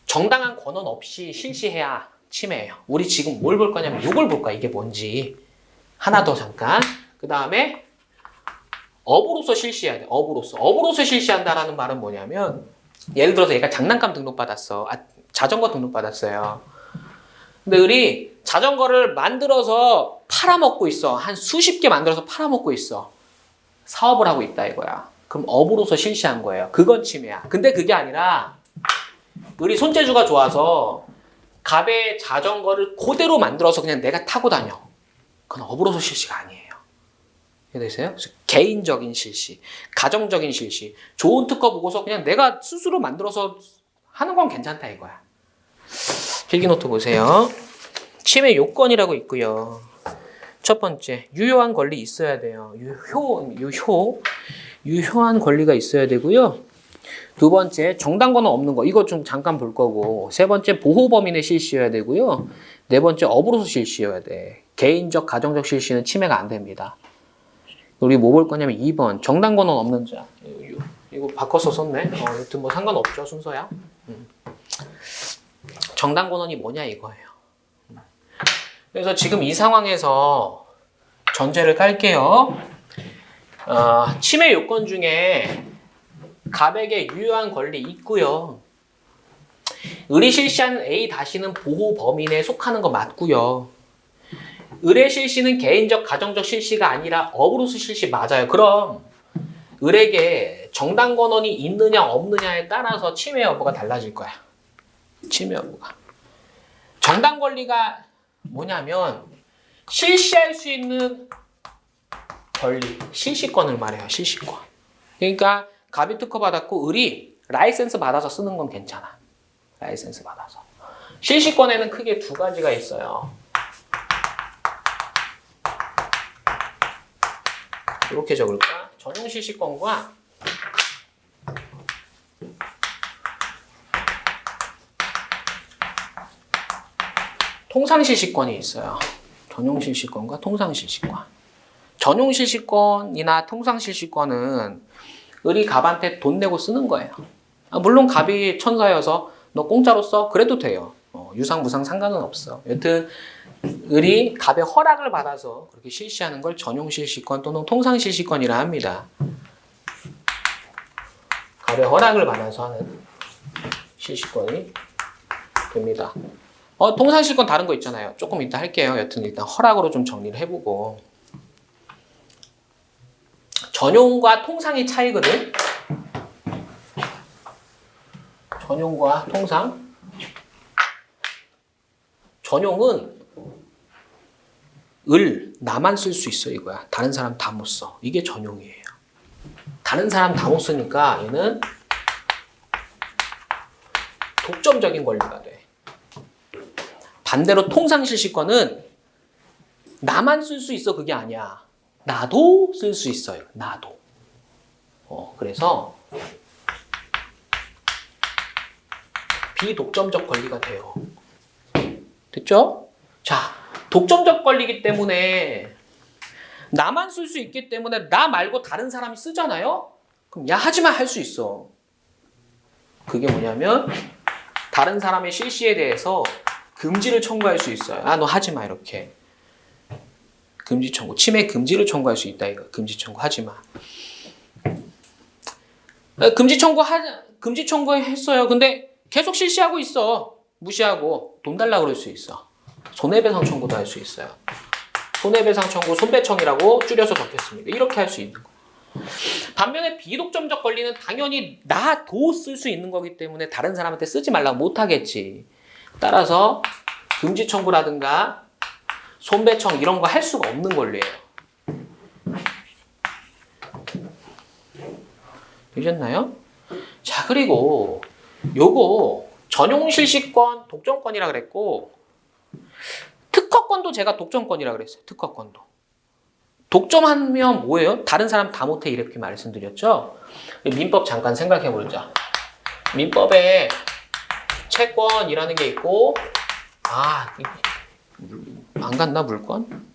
정당한 권한 없이 실시해야 침해예요. 우리 지금 뭘 볼 거냐면 이걸 볼 거야. 이게 뭔지. 하나 더 잠깐. 그 다음에 업으로서 실시해야 돼. 업으로서 실시한다라는 말은 뭐냐면 예를 들어서 얘가 장난감 등록받았어. 자전거 등록받았어요. 근데 을이 자전거를 만들어서 팔아먹고 있어. 한 수십 개 만들어서 팔아먹고 있어. 사업을 하고 있다 이거야. 그럼 업으로서 실시한 거예요. 그건 침해야. 근데 그게 아니라 을이 손재주가 좋아서 갑의 자전거를 그대로 만들어서 그냥 내가 타고 다녀. 그건 업으로서 실시가 아니에요. 이해되세요? 개인적인 실시, 가정적인 실시. 좋은 특허 보고서 그냥 내가 스스로 만들어서 하는 건 괜찮다 이거야. 필기노트 보세요. 침해 요건이라고 있고요. 첫 번째, 유효한 권리 있어야 돼요. 유효한 권리가 있어야 되고요. 두 번째, 정당 권한 없는 거. 이거 좀 잠깐 볼 거고. 세 번째, 보호 범위 내 실시여야 되고요. 네 번째, 업으로서 실시여야 돼. 개인적, 가정적 실시는 침해가 안 됩니다. 우리 뭐 볼 거냐면 2번, 정당 권한 없는 자. 이거 바꿔서 썼네. 여튼 뭐 상관없죠, 순서야. 정당 권한이 뭐냐 이거예요. 그래서 지금 이 상황에서 전제를 깔게요. 침해 요건 중에 갑에게 유효한 권리 있고요. 을이 실시하는 A-는 보호 범위 내에 속하는 거 맞고요. 을의 실시는 개인적, 가정적 실시가 아니라 업으로서 실시 맞아요. 그럼 을에게 정당 권한이 있느냐 없느냐에 따라서 침해 여부가 달라질 거야. 침해 여부가. 정당 권리가 뭐냐면 실시할 수 있는 권리, 실시권을 말해요. 실시권. 그러니까 갑이 특허 받았고 을이 라이센스 받아서 쓰는 건 괜찮아. 라이센스 받아서. 실시권에는 크게 두 가지가 있어요. 이렇게 적을까? 전용 실시권과 통상 실시권이 있어요. 전용 실시권과 통상 실시권. 전용 실시권이나 통상 실시권은 을이 갑한테 돈 내고 쓰는 거예요. 물론 갑이 천사여서 너 공짜로 써? 그래도 돼요. 유상 무상 상관은 없어. 여튼 을이 갑의 허락을 받아서 그렇게 실시하는 걸 전용 실시권 또는 통상 실시권이라 합니다. 갑의 허락을 받아서 하는 실시권이 됩니다. 통상 실시권 다른 거 있잖아요. 조금 이따 할게요. 여튼 일단 허락으로 좀 정리를 해보고. 전용과 통상의 차이거든. 전용과 통상. 전용은 나만 쓸 수 있어 이거야. 다른 사람 다 못 써. 이게 전용이에요. 다른 사람 다 못 쓰니까 얘는 독점적인 권리가 돼. 반대로 통상 실시권은 나만 쓸 수 있어 그게 아니야. 나도 쓸 수 있어요. 나도. 그래서 비독점적 권리가 돼요. 됐죠? 자, 독점적 권리이기 때문에 나만 쓸 수 있기 때문에 나 말고 다른 사람이 쓰잖아요? 그럼 야 하지마 할 수 있어. 그게 뭐냐면 다른 사람의 실시에 대해서 금지를 청구할 수 있어요. 너 하지마 이렇게. 금지 청구, 침해 금지를 청구할 수 있다 이거. 금지 청구 하지마. 금지 청구했어요. 근데 계속 실시하고 있어. 무시하고 돈 달라고 그럴 수 있어. 손해배상 청구도 할 수 있어요. 손해배상 청구, 손배청이라고 줄여서 적겠습니다. 이렇게 할 수 있는 거예요. 반면에 비독점적 권리는 당연히 나도 쓸 수 있는 거기 때문에 다른 사람한테 쓰지 말라고 못 하겠지. 따라서 금지 청구라든가 손배청 이런 거 할 수가 없는 권리예요. 되셨나요? 자, 그리고 요거 전용 실시권, 독점권이라 그랬고 특허권도 제가 독점권이라 그랬어요. 특허권도. 독점하면 뭐예요? 다른 사람 다 못해 이렇게 말씀드렸죠? 민법 잠깐 생각해 보자. 민법에 채권이라는 게 있고 안 갔나 물권?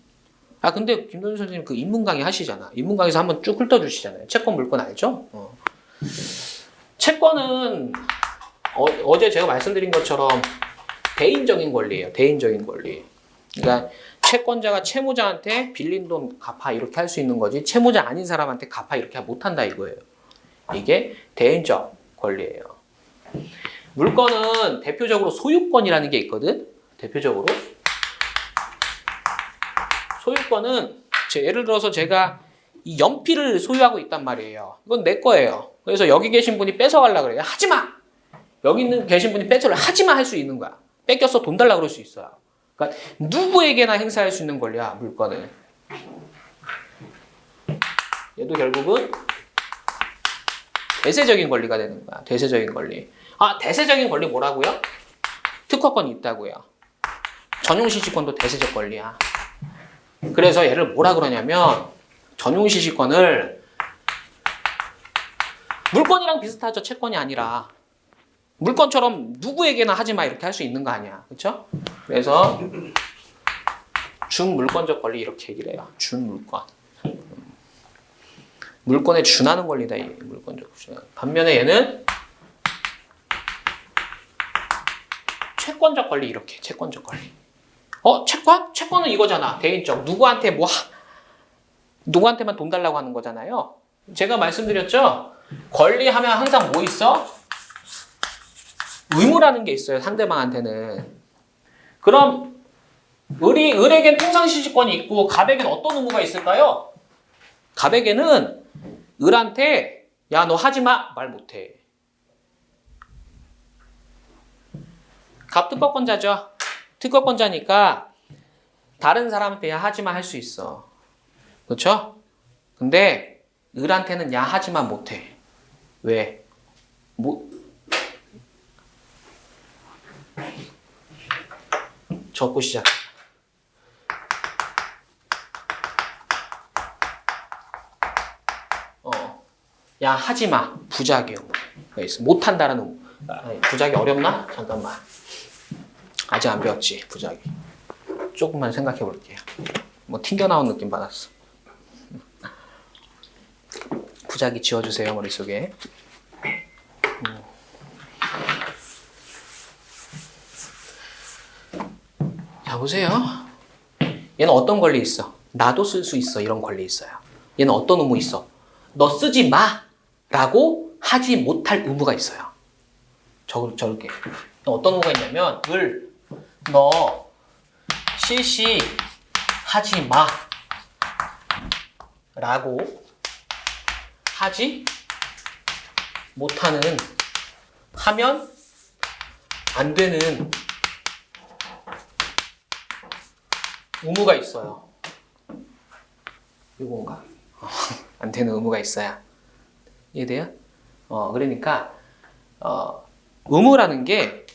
근데 김동준 선생님 그 인문 강의 하시잖아. 인문 강의에서 한번 쭉 훑어주시잖아요. 채권 물권 알죠? 채권은 어제 제가 말씀드린 것처럼 대인적인 권리예요. 대인적인 권리. 그러니까 채권자가 채무자한테 빌린 돈 갚아 이렇게 할 수 있는 거지 채무자 아닌 사람한테 갚아 이렇게 못한다 이거예요. 이게 대인적 권리예요. 물권은 대표적으로 소유권이라는 게 있거든. 대표적으로 소유권은 예를 들어서 제가 이 연필을 소유하고 있단 말이에요. 이건 내 거예요. 그래서 여기 계신 분이 뺏어가려고 그래요. 하지 마! 여기 계신 분이 뺏으려 하지 마 할 수 있는 거야. 뺏겨서 돈 달라고 그럴 수 있어요. 그러니까 누구에게나 행사할 수 있는 권리야, 물권은. 얘도 결국은 대세적인 권리가 되는 거야. 대세적인 권리. 대세적인 권리 뭐라고요? 특허권이 있다고요. 전용시시권도 대세적 권리야. 그래서 얘를 뭐라 그러냐면 전용시시권을 물권이랑 비슷하죠. 채권이 아니라. 물권처럼 누구에게나 하지 마 이렇게 할 수 있는 거 아니야. 그렇죠? 그래서 준물권적 권리 이렇게 얘기를 해요. 준물권. 물권에 준하는 권리다. 이 물권적 준. 반면에 얘는 채권적 권리 이렇게. 채권적 권리. 채권? 채권은 이거잖아. 대인적. 누구한테만 돈 달라고 하는 거잖아요. 제가 말씀드렸죠? 권리하면 항상 뭐 있어? 의무라는 게 있어요. 상대방한테는. 그럼 을에겐 통상시시권이 있고 갑에겐 어떤 의무가 있을까요? 갑에게는 을한테 야, 너 하지 마! 말 못해. 갑 특허권자죠. 특허권자니까 다른 사람한테 야, 하지 마 할 수 있어. 그렇죠? 근데 을한테는 야, 하지 마 못해. 왜? 적고 시작. 야, 하지 마. 부작용. 못한다는 의무. 부작이 어렵나? 잠깐만. 아직 안 배웠지, 부작이. 조금만 생각해 볼게요. 튕겨나온 느낌 받았어. 부작이 지워주세요, 머릿속에. 자, 보세요. 얘는 어떤 권리 있어? 나도 쓸 수 있어. 이런 권리 있어요. 얘는 어떤 의무 있어? 너 쓰지 마! 라고 하지 못할 의무가 있어요. 저렇게. 어떤 의무가 있냐면 너 실시하지 마! 라고 하지 못하는 하면 안 되는 의무가 있어요. 이건가? 안 되는 의무가 있어야. 이해돼요? 그러니까 의무라는 게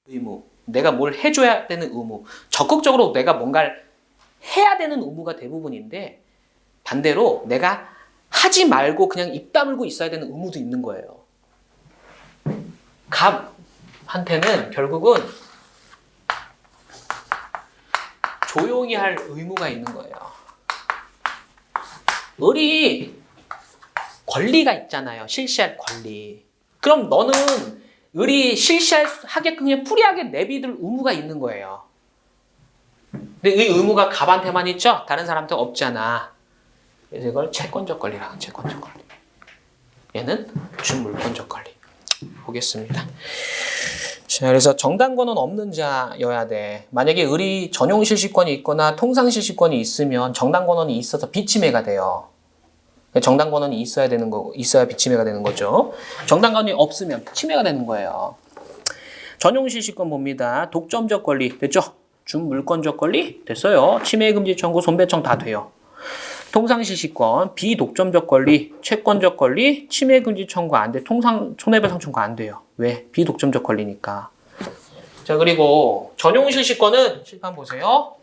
의무, 내가 뭘 해줘야 되는 의무, 적극적으로 내가 뭔가를 해야 되는 의무가 대부분인데 반대로 내가 하지 말고 그냥 입 다물고 있어야 되는 의무도 있는 거예요. 갑한테는 결국은 조용히 할 의무가 있는 거예요. 을이 권리가 있잖아요. 실시할 권리. 그럼 너는 을이 실시하게끔 그냥 프리하게 내비둘 의무가 있는 거예요. 근데 이 의무가 갑한테만 있죠? 다른 사람한테 없잖아. 그래서 이걸 채권적 권리라 하는 채권적 권리. 얘는 준물권적 권리. 보겠습니다. 자, 그래서 정당권은 없는 자여야 돼. 만약에 을이 전용실시권이 있거나 통상실시권이 있으면 정당권원이 있어서 비침해가 돼요. 정당권원이 있어야 되는 거, 있어야 비침해가 되는 거죠. 정당권이 없으면 침해가 되는 거예요. 전용실시권 봅니다. 독점적 권리 됐죠? 준물권적 권리 됐어요. 침해금지 청구, 손배청 다 돼요. 통상실시권, 비독점적 권리, 채권적 권리, 침해금지 청구 안 돼. 손해배상 청구 안 돼요. 왜? 비독점적 권리니까. 자, 그리고 전용실시권은 칠판 보세요.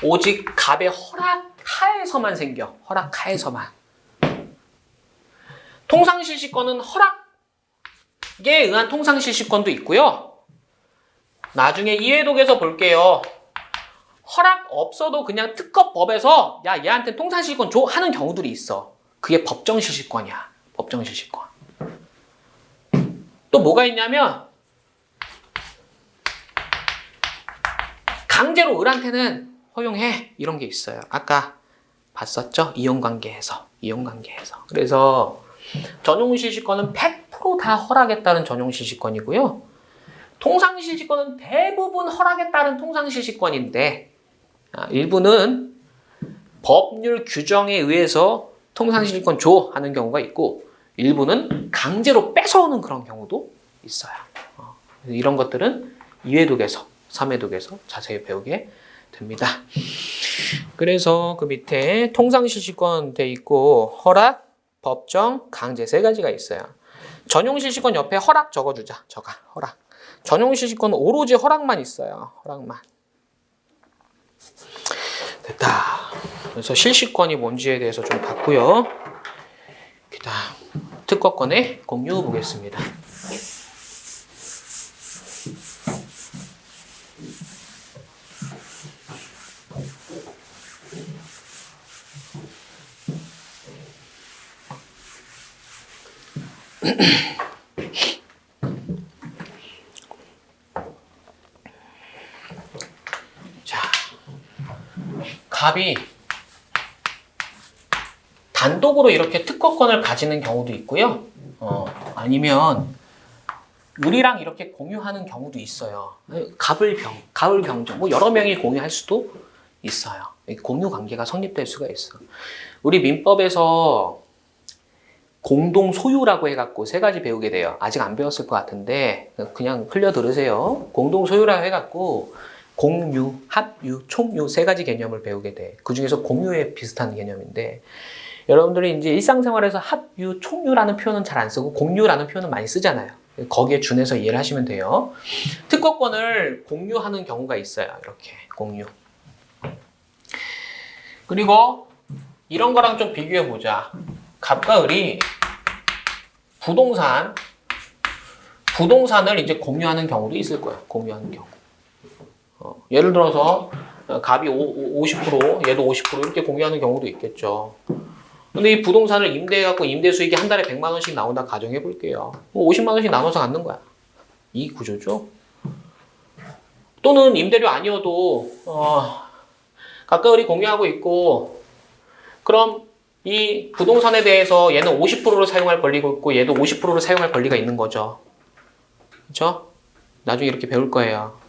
오직 갑의 허락하에서만 생겨. 허락하에서만. 통상실시권은 허락에 의한 통상실시권도 있고요. 나중에 이해독에서 볼게요. 허락 없어도 그냥 특허법에서 야 얘한테 통상실시권 줘 하는 경우들이 있어. 그게 법정실시권이야. 법정실시권. 또 뭐가 있냐면 강제로 을한테는 허용해 이런 게 있어요. 아까 봤었죠? 이용관계에서. 그래서 전용실시권은 100% 다 허락에 따른 전용실시권이고요. 통상실시권은 대부분 허락에 따른 통상실시권인데 일부는 법률 규정에 의해서 통상실시권 줘 하는 경우가 있고 일부는 강제로 뺏어오는 그런 경우도 있어요. 이런 것들은 2회독에서 3회독에서 자세히 배우게 됩니다. 그래서 그 밑에 통상실시권 돼 있고 허락, 법정, 강제 세 가지가 있어요. 전용실시권 옆에 허락 적어주자. 허락. 전용실시권은 오로지 허락만 있어요. 허락만. 됐다. 그래서 실시권이 뭔지에 대해서 좀 봤고요. 그다음 특허권의 공유 보겠습니다. 갑이 단독으로 이렇게 특허권을 가지는 경우도 있고요. 아니면 을이랑 이렇게 공유하는 경우도 있어요. 가을 병정 뭐 여러 명이 공유할 수도 있어요. 공유 관계가 성립될 수가 있어. 우리 민법에서 공동 소유라고 해갖고 세 가지 배우게 돼요. 아직 안 배웠을 것 같은데 그냥 흘려 들으세요. 공동 소유라고 해갖고 공유, 합유, 총유 세 가지 개념을 배우게 돼. 그 중에서 공유에 비슷한 개념인데 여러분들이 이제 일상생활에서 합유, 총유라는 표현은 잘 안 쓰고 공유라는 표현은 많이 쓰잖아요. 거기에 준해서 이해를 하시면 돼요. 특허권을 공유하는 경우가 있어요. 이렇게 공유. 그리고 이런 거랑 좀 비교해 보자. 갑과 을이 부동산을 이제 공유하는 경우도 있을 거예요. 공유하는 경우. 예를 들어서 갑이 50%, 얘도 50% 이렇게 공유하는 경우도 있겠죠. 근데 이 부동산을 임대해갖고 임대 수익이 한 달에 100만 원씩 나온다 가정해 볼게요. 50만 원씩 나눠서 갖는 거야. 이 구조죠. 또는 임대료 아니어도 각각 을이 공유하고 있고 그럼 이 부동산에 대해서 얘는 50%를 사용할 권리가 있고 얘도 50%를 사용할 권리가 있는 거죠. 그렇죠? 나중에 이렇게 배울 거예요.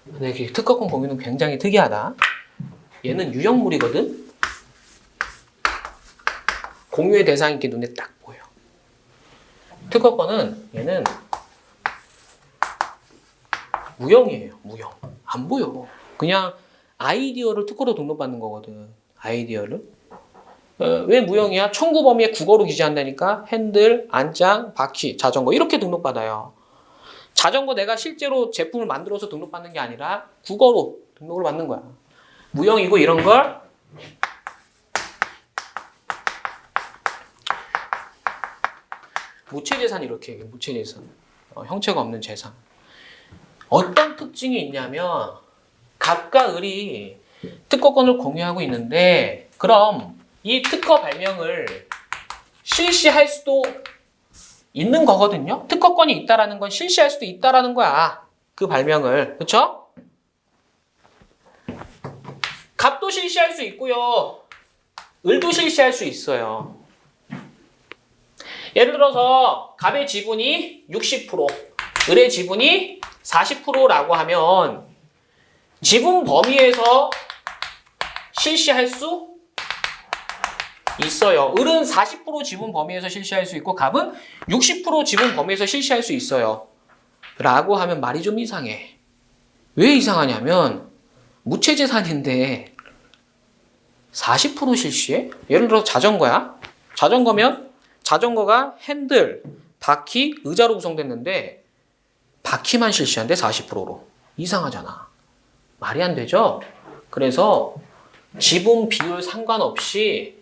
근데 특허권 공유는 굉장히 특이하다. 얘는 유형물이거든. 공유의 대상이 이렇게 눈에 딱 보여. 특허권은 얘는 무형이에요. 무형. 안 보여. 그냥 아이디어를 특허로 등록받는 거거든. 아이디어를. 왜 무형이야? 청구 범위에 국어로 기재한다니까. 핸들, 안장, 바퀴, 자전거 이렇게 등록받아요. 자전거 내가 실제로 제품을 만들어서 등록받는 게 아니라 국어로 등록을 받는 거야. 무형이고 이런 걸 무체재산 이렇게 얘기해. 무체재산. 형체가 없는 재산. 어떤 특징이 있냐면 갑과 을이 특허권을 공유하고 있는데 그럼 이 특허 발명을 실시할 수도 있는 거거든요. 특허권이 있다라는 건 실시할 수도 있다라는 거야. 그 발명을. 그렇죠? 갑도 실시할 수 있고요. 을도 실시할 수 있어요. 예를 들어서 갑의 지분이 60%, 을의 지분이 40%라고 하면 지분 범위에서 실시할 수 있어요. 을은 40% 지분 범위에서 실시할 수 있고 갑은 60% 지분 범위에서 실시할 수 있어요. 라고 하면 말이 좀 이상해. 왜 이상하냐면 무체재산인데 40% 실시해? 예를 들어 자전거야. 자전거면 자전거가 핸들, 바퀴, 의자로 구성됐는데 바퀴만 실시한대 40%로. 이상하잖아. 말이 안 되죠? 그래서 지분 비율 상관없이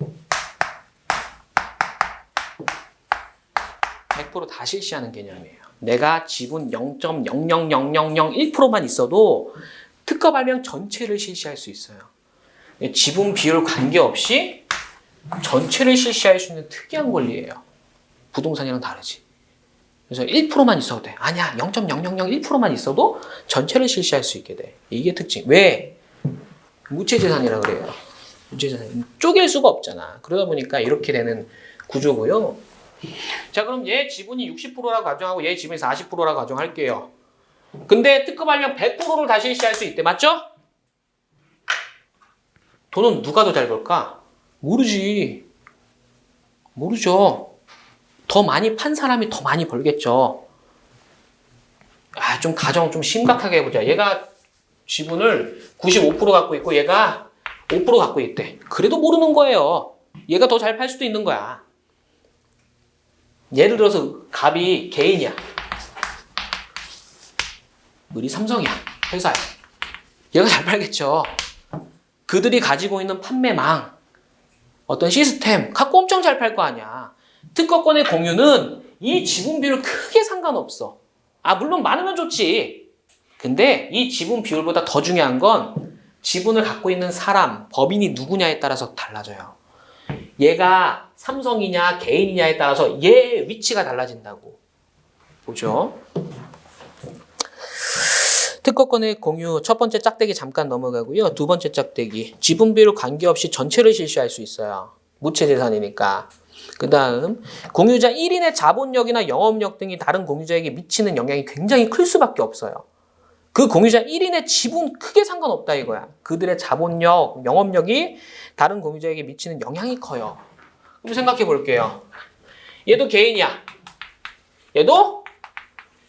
100% 다 실시하는 개념이에요. 내가 지분 0.00001%만 있어도 특허 발명 전체를 실시할 수 있어요. 지분 비율 관계없이 전체를 실시할 수 있는 특이한 권리예요. 부동산이랑 다르지. 그래서 1%만 있어도 돼. 아니야, 0.0001%만 있어도 전체를 실시할 수 있게 돼. 이게 특징. 왜? 무채재산이라 그래요. 무채재산. 쪼갤 수가 없잖아. 그러다 보니까 이렇게 되는 구조고요. 자, 그럼 얘 지분이 60%라 가정하고 얘 지분이 40%라 가정할게요. 근데 특허 발명 100%를 다 실시할 수 있대. 맞죠? 돈은 누가 더 잘 벌까? 모르지. 모르죠. 더 많이 판 사람이 더 많이 벌겠죠. 좀 가정 좀 심각하게 해보자. 얘가 지분을 95% 갖고 있고 얘가 5% 갖고 있대. 그래도 모르는 거예요. 얘가 더 잘 팔 수도 있는 거야. 예를 들어서 갑이 개인이야. 을이 삼성이야. 회사야. 얘가 잘 팔겠죠. 그들이 가지고 있는 판매망, 어떤 시스템 갖고 엄청 잘 팔 거 아니야. 특허권의 공유는 이 지분 비율 크게 상관없어. 물론 많으면 좋지. 근데 이 지분 비율보다 더 중요한 건 지분을 갖고 있는 사람, 법인이 누구냐에 따라서 달라져요. 얘가 삼성이냐 개인이냐에 따라서 얘 위치가 달라진다고. 보죠. 특허권의 공유 첫 번째 짝대기 잠깐 넘어가고요. 두 번째 짝대기 지분 비율 관계없이 전체를 실시할 수 있어요. 무채재산이니까. 그 다음 공유자 1인의 자본력이나 영업력 등이 다른 공유자에게 미치는 영향이 굉장히 클 수밖에 없어요. 그 공유자 1인의 지분 크게 상관없다 이거야. 그들의 자본력, 영업력이 다른 공유자에게 미치는 영향이 커요. 그럼 생각해 볼게요. 얘도 개인이야. 얘도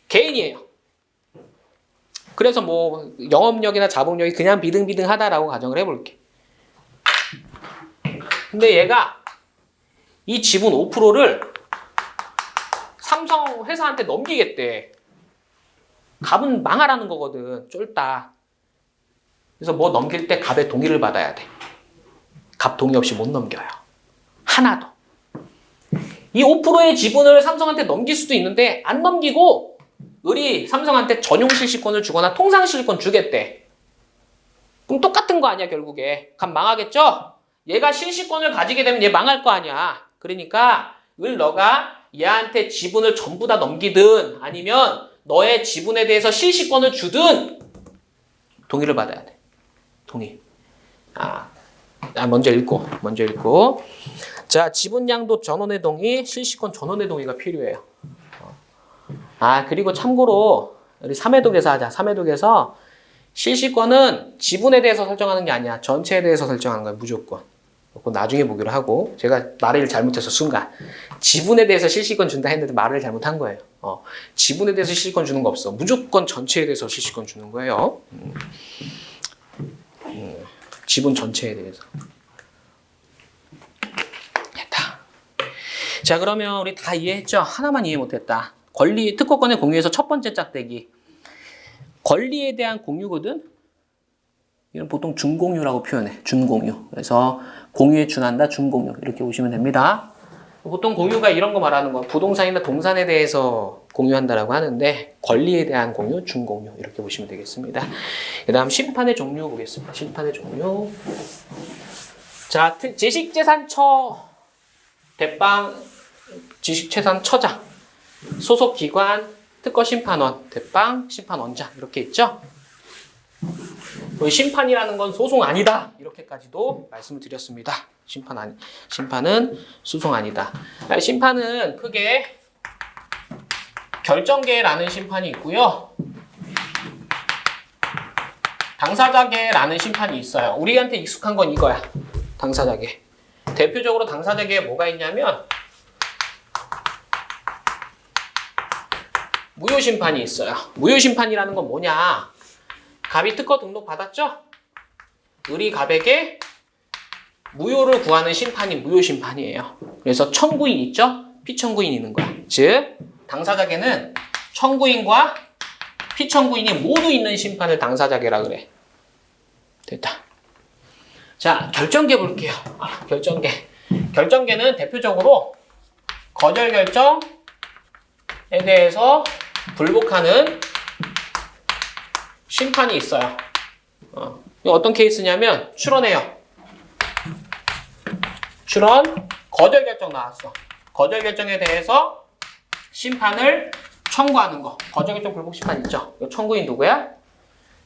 개인이에요. 그래서 뭐 영업력이나 자본력이 그냥 비등비등하다라고 가정을 해볼게. 근데 얘가 이 지분 5%를 삼성 회사한테 넘기겠대. 갑은 망하라는 거거든. 쫄딱. 그래서 뭐 넘길 때 갑의 동의를 받아야 돼. 갑 동의 없이 못 넘겨요. 하나도. 이 5%의 지분을 삼성한테 넘길 수도 있는데 안 넘기고 을이 삼성한테 전용 실시권을 주거나 통상 실시권 주겠대. 그럼 똑같은 거 아니야 결국에. 갑 망하겠죠? 얘가 실시권을 가지게 되면 얘 망할 거 아니야. 그러니까 을 너가 얘한테 지분을 전부 다 넘기든 아니면 너의 지분에 대해서 실시권을 주든 동의를 받아야 돼. 동의. 먼저 읽고. 자, 지분 양도 전원의 동의, 실시권 전원의 동의가 필요해요. 그리고 참고로 우리 3회독에서 하자. 3회독에서 실시권은 지분에 대해서 설정하는 게 아니야. 전체에 대해서 설정하는 거야. 무조건. 그거 나중에 보기로 하고 제가 말을 잘못해서 순간 지분에 대해서 실시권 준다 했는데 말을 잘못한 거예요. 지분에 대해서 실시권 주는 거 없어. 무조건 전체에 대해서 실시권 주는 거예요. 지분 전체에 대해서. 됐다. 자, 그러면 우리 다 이해했죠? 하나만 이해 못했다. 권리, 특허권의 공유에서 첫 번째 짝대기. 권리에 대한 공유거든? 이건 보통 준공유라고 표현해. 준공유. 그래서 공유에 준한다, 준공유. 이렇게 보시면 됩니다. 보통 공유가 이런 거 말하는 거야. 부동산이나 동산에 대해서 공유한다라고 하는데 권리에 대한 공유, 준공유. 이렇게 보시면 되겠습니다. 그 다음 심판의 종류 보겠습니다. 심판의 종류. 자, 지식재산처, 대빵, 지식재산처장, 소속기관, 특허심판원, 대빵, 심판원장 이렇게 있죠. 심판이라는 건 소송 아니다. 이렇게까지도 말씀을 드렸습니다. 심판은 소송 아니다. 심판은 크게 결정계라는 심판이 있고요. 당사자계라는 심판이 있어요. 우리한테 익숙한 건 이거야. 당사자계. 대표적으로 당사자계에 뭐가 있냐면 무효심판이 있어요. 무효심판이라는 건 뭐냐? 갑이 특허 등록 받았죠? 을이 갑에게 무효를 구하는 심판이 무효심판이에요. 그래서 청구인 있죠? 피청구인 있는 거야. 즉 당사자계는 청구인과 피청구인이 모두 있는 심판을 당사자계라 그래. 됐다. 자, 결정계 볼게요. 결정계. 결정계는 대표적으로 거절 결정에 대해서 불복하는 심판이 있어요. 이거 어떤 케이스냐면 출원해요. 출원, 거절 결정 나왔어. 거절 결정에 대해서 심판을 청구하는 거. 거절 결정 불복 심판 있죠? 이거 청구인 누구야?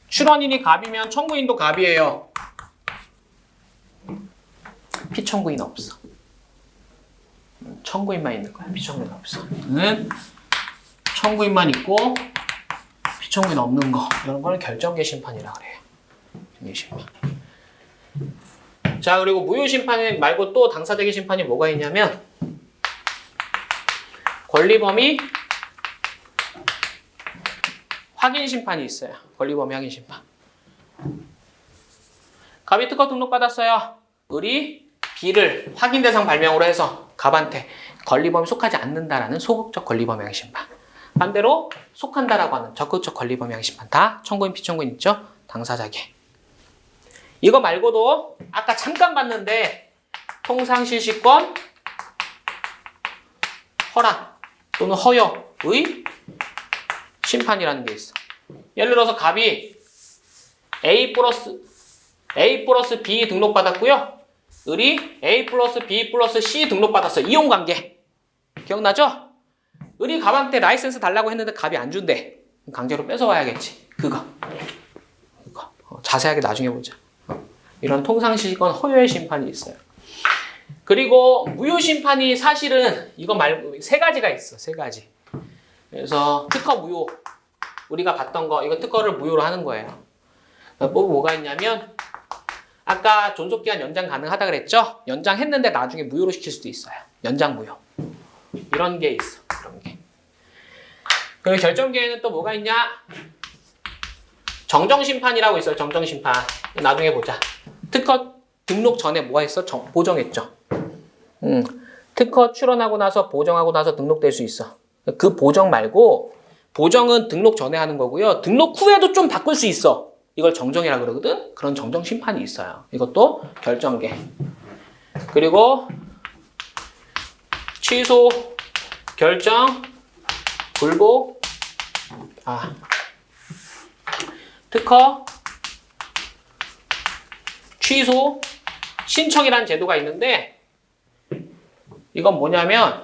출원인이 갑이면 청구인도 갑이에요. 피청구인 없어. 청구인만 있는 거야. 피청구인 없어. 는 청구인만 있고 피청구인 없는 거. 이런 걸 결정계 심판이라 그래요. 결정계 심판. 자, 그리고 무효심판 말고 또 당사자계 심판이 뭐가 있냐면 권리범위 확인 심판이 있어요. 권리범위 확인 심판. 갑이 특허 등록받았어요. 을이 B를 확인 대상 발명으로 해서 갑한테 권리범위 속하지 않는다라는 소극적 권리범위 확인 심판. 반대로 속한다라고 하는 적극적 권리범위 확인 심판. 다 청구인 피청구인 있죠? 당사자계. 이거 말고도 아까 잠깐 봤는데 통상실시권 허락 또는 허여의 심판이라는 게 있어. 예를 들어서 갑이 A 플러스 B 등록받았고요. 을이 A 플러스 B 플러스 C 등록받았어. 이용관계. 기억나죠? 을이 갑한테 라이센스 달라고 했는데 갑이 안 준대. 강제로 뺏어와야겠지. 그거. 자세하게 나중에 보자. 이런 통상실시권 허여의 심판이 있어요. 그리고 무효심판이 사실은 이거 말고 세 가지가 있어. 세 가지. 그래서 특허 무효. 우리가 봤던 거 이거 특허를 무효로 하는 거예요. 뭐가 있냐면 아까 존속기한 연장 가능하다 그랬죠? 연장했는데 나중에 무효로 시킬 수도 있어요. 연장 무효. 이런 게 있어. 이런 게. 그리고 결정기에는 또 뭐가 있냐? 정정심판이라고 있어요. 정정심판. 나중에 보자. 특허 등록 전에 뭐가 있어? 보정했죠. 특허 출원하고 나서 보정하고 나서 등록될 수 있어. 그 보정 말고 보정은 등록 전에 하는 거고요. 등록 후에도 좀 바꿀 수 있어. 이걸 정정이라 그러거든. 그런 정정 심판이 있어요. 이것도 결정계. 그리고 취소, 결정, 불복, 특허, 취소, 신청이라는 제도가 있는데 이건 뭐냐면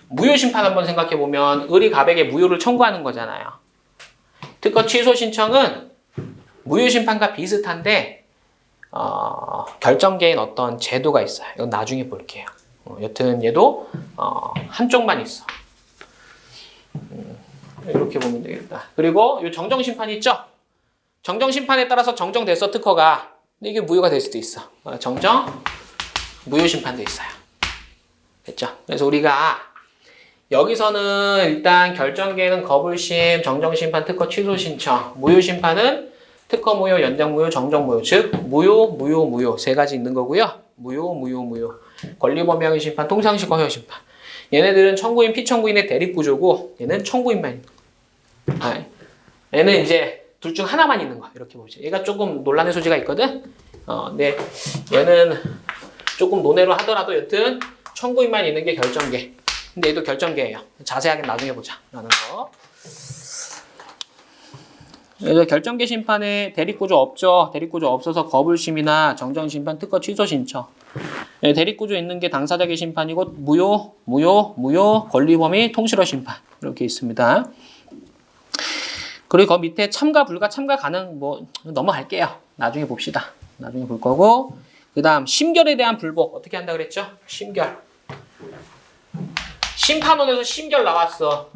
무효심판 한번 생각해보면 을이 갑에게 무효를 청구하는 거잖아요. 특허 취소 신청은 무효심판과 비슷한데 결정계인 어떤 제도가 있어요. 이건 나중에 볼게요. 여튼 얘도 한쪽만 있어. 이렇게 보면 되겠다. 그리고 이 정정심판이 있죠? 정정심판에 따라서 정정됐어 특허가. 근데 이게 무효가 될 수도 있어. 정정, 무효심판도 있어요. 됐죠? 그래서 우리가 여기서는 일단 결정계는 거불심, 정정심판, 특허 취소 신청, 무효심판은 특허 무효, 연장 무효, 정정 무효. 즉 무효, 무효, 무효 세 가지 있는 거고요. 무효, 무효, 무효. 권리범위 확인 심판, 통상실권 허용 심판. 얘네들은 청구인, 피청구인의 대립구조고 얘는 청구인만 있는 거. 얘는 이제 둘 중 하나만 있는 거야. 이렇게 보죠. 얘가 조금 논란의 소지가 있거든. 근데 얘는 조금 논외로 하더라도 여튼 청구인만 있는 게 결정계. 근데 얘도 결정계예요. 자세하게 나중에 보자. 라는 거. 그래서 결정계 심판에 대립구조 없죠. 대립구조 없어서 거불심이나 정정심판, 특허 취소 신청. 대립구조 있는 게 당사자계 심판이고 무효, 무효, 무효, 권리범위, 통실화 심판. 이렇게 있습니다. 그리고 그 밑에 참가, 불가, 참가 가능 뭐 넘어갈게요. 나중에 봅시다. 나중에 볼 거고. 그 다음 심결에 대한 불복 어떻게 한다 그랬죠? 심결. 심판원에서 심결 나왔어.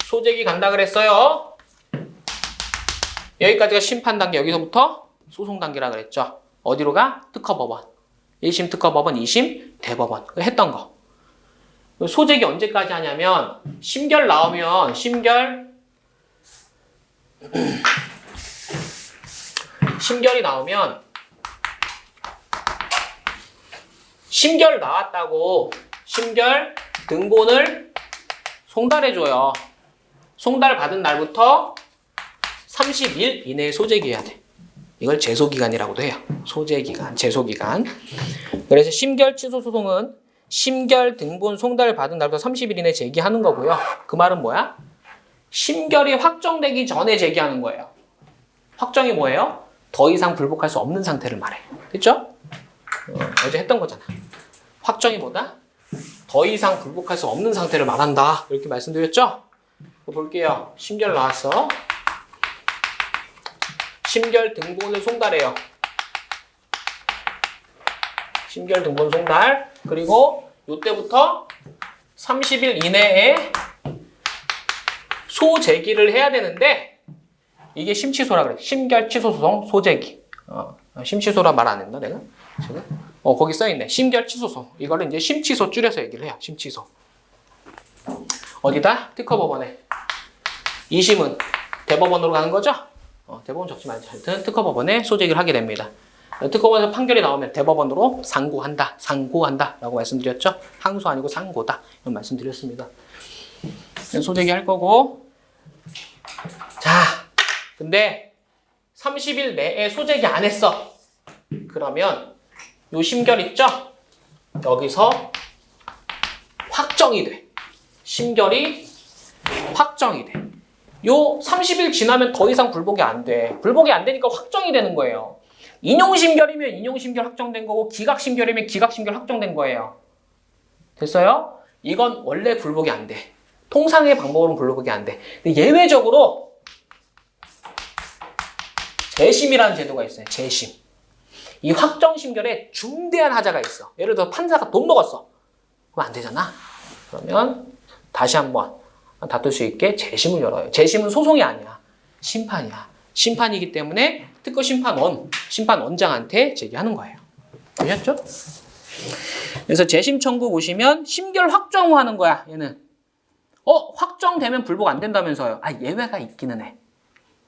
소재기 간다 그랬어요. 여기까지가 심판 단계. 여기서부터 소송 단계라 그랬죠. 어디로 가? 특허법원. 1심 특허법원, 2심 대법원. 했던 거. 소재기 언제까지 하냐면 심결 나오면 심결이 나오면 심결 나왔다고 심결 등본을 송달해줘요. 송달 받은 날부터 30일 이내에 소재기해야 돼. 이걸 제소기간이라고도 해요. 소재기간, 제소기간. 그래서 심결 취소 소송은 심결 등본 송달 받은 날부터 30일 이내에 제기하는 거고요. 그 말은 뭐야? 심결이 확정되기 전에 제기하는 거예요. 확정이 뭐예요? 더 이상 불복할 수 없는 상태를 말해. 됐죠? 어제 했던 거잖아. 확정이 뭐다? 더 이상 불복할 수 없는 상태를 말한다. 이렇게 말씀드렸죠? 볼게요. 심결 나왔어. 심결 등본을 송달해요. 심결 등본 송달. 그리고 이때부터 30일 이내에 소제기를 해야 되는데 이게 심취소라 그래. 심결 취소 소송 소제기. 심취소라 말 안 했나 내가? 지금? 거기 써있네. 심결 취소소. 이거를 이제 심취소 줄여서 얘기를 해요. 심취소. 어디다? 특허법원에. 2심은 대법원으로 가는 거죠? 대법원 적지 말자. 하여튼 특허법원에 소제기를 하게 됩니다. 특허법원에서 판결이 나오면 대법원으로 상고한다. 상고한다. 라고 말씀드렸죠? 항소 아니고 상고다. 이런 말씀드렸습니다. 소제기 할 거고. 자, 근데 30일 내에 소제기 안 했어. 그러면 요 심결 있죠? 여기서 확정이 돼. 심결이 확정이 돼. 요 30일 지나면 더 이상 불복이 안 돼. 불복이 안 되니까 확정이 되는 거예요. 인용심결이면 인용심결 확정된 거고 기각심결이면 기각심결 확정된 거예요. 됐어요? 이건 원래 불복이 안 돼. 통상의 방법으로는 불복이 안 돼. 근데 예외적으로 재심이라는 제도가 있어요. 재심. 이 확정심결에 중대한 하자가 있어. 예를 들어 판사가 돈 먹었어. 그럼 안 되잖아. 그러면 다시 한번 다툴 수 있게 재심을 열어요. 재심은 소송이 아니야. 심판이야. 심판이기 때문에 특허 심판원장한테 제기하는 거예요. 아셨죠? 그래서 재심 청구 보시면 심결 확정하는 거야. 얘는. 확정되면 불복 안 된다면서요. 예외가 있기는 해.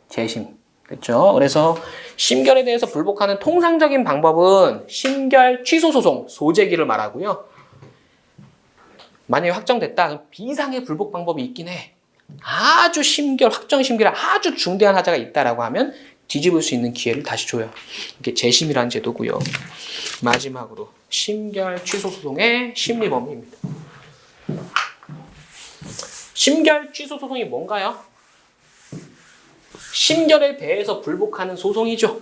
재심. 그렇죠? 그래서 심결에 대해서 불복하는 통상적인 방법은 심결 취소 소송, 소제기를 말하고요. 만약에 확정됐다, 그럼 비상의 불복 방법이 있긴 해. 아주 확정 심결에 아주 중대한 하자가 있다라고 하면 뒤집을 수 있는 기회를 다시 줘요. 이게 재심이라는 제도고요. 마지막으로 심결 취소 소송의 심리 범위입니다. 심결 취소 소송이 뭔가요? 심결에 대해서 불복하는 소송이죠.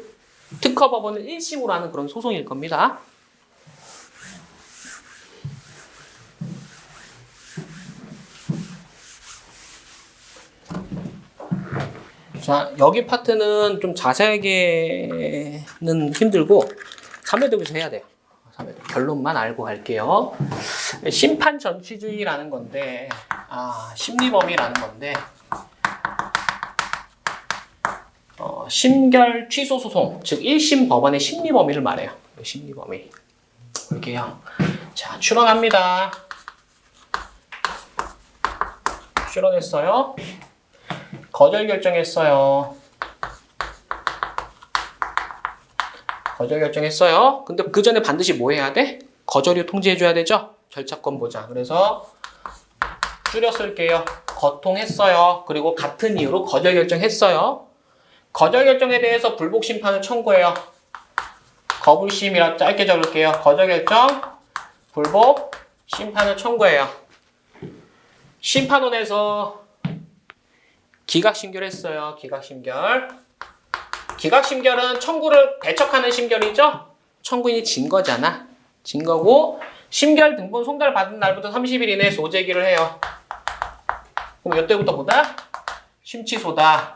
특허법원을 1심으로 하는 그런 소송일 겁니다. 자, 여기 파트는 좀 자세하게는 힘들고 3회독에서 해야 돼요. 3회독. 결론만 알고 갈게요. 심판 전취주의라는 건데, 심리범위라는 건데, 심결 취소 소송, 즉 1심 법원의 심리 범위를 말해요. 심리 범위. 볼게요. 자, 출원합니다. 출원했어요. 거절 결정했어요. 거절 결정했어요. 근데 그 전에 반드시 뭐 해야 돼? 거절이유 통지해줘야 되죠? 절차권 보장. 그래서 줄여 쓸게요. 거통했어요. 그리고 같은 이유로 거절 결정했어요. 거절 결정에 대해서 불복 심판을 청구해요. 거불심이라 짧게 적을게요. 거절 결정, 불복, 심판을 청구해요. 심판원에서 기각심결했어요. 기각심결. 기각심결은 청구를 배척하는 심결이죠? 청구인이 진 거잖아. 진 거고 심결 등본 송달 받은 날부터 30일 이내에 소제기를 해요. 그럼 이때부터 뭐다? 심취소다.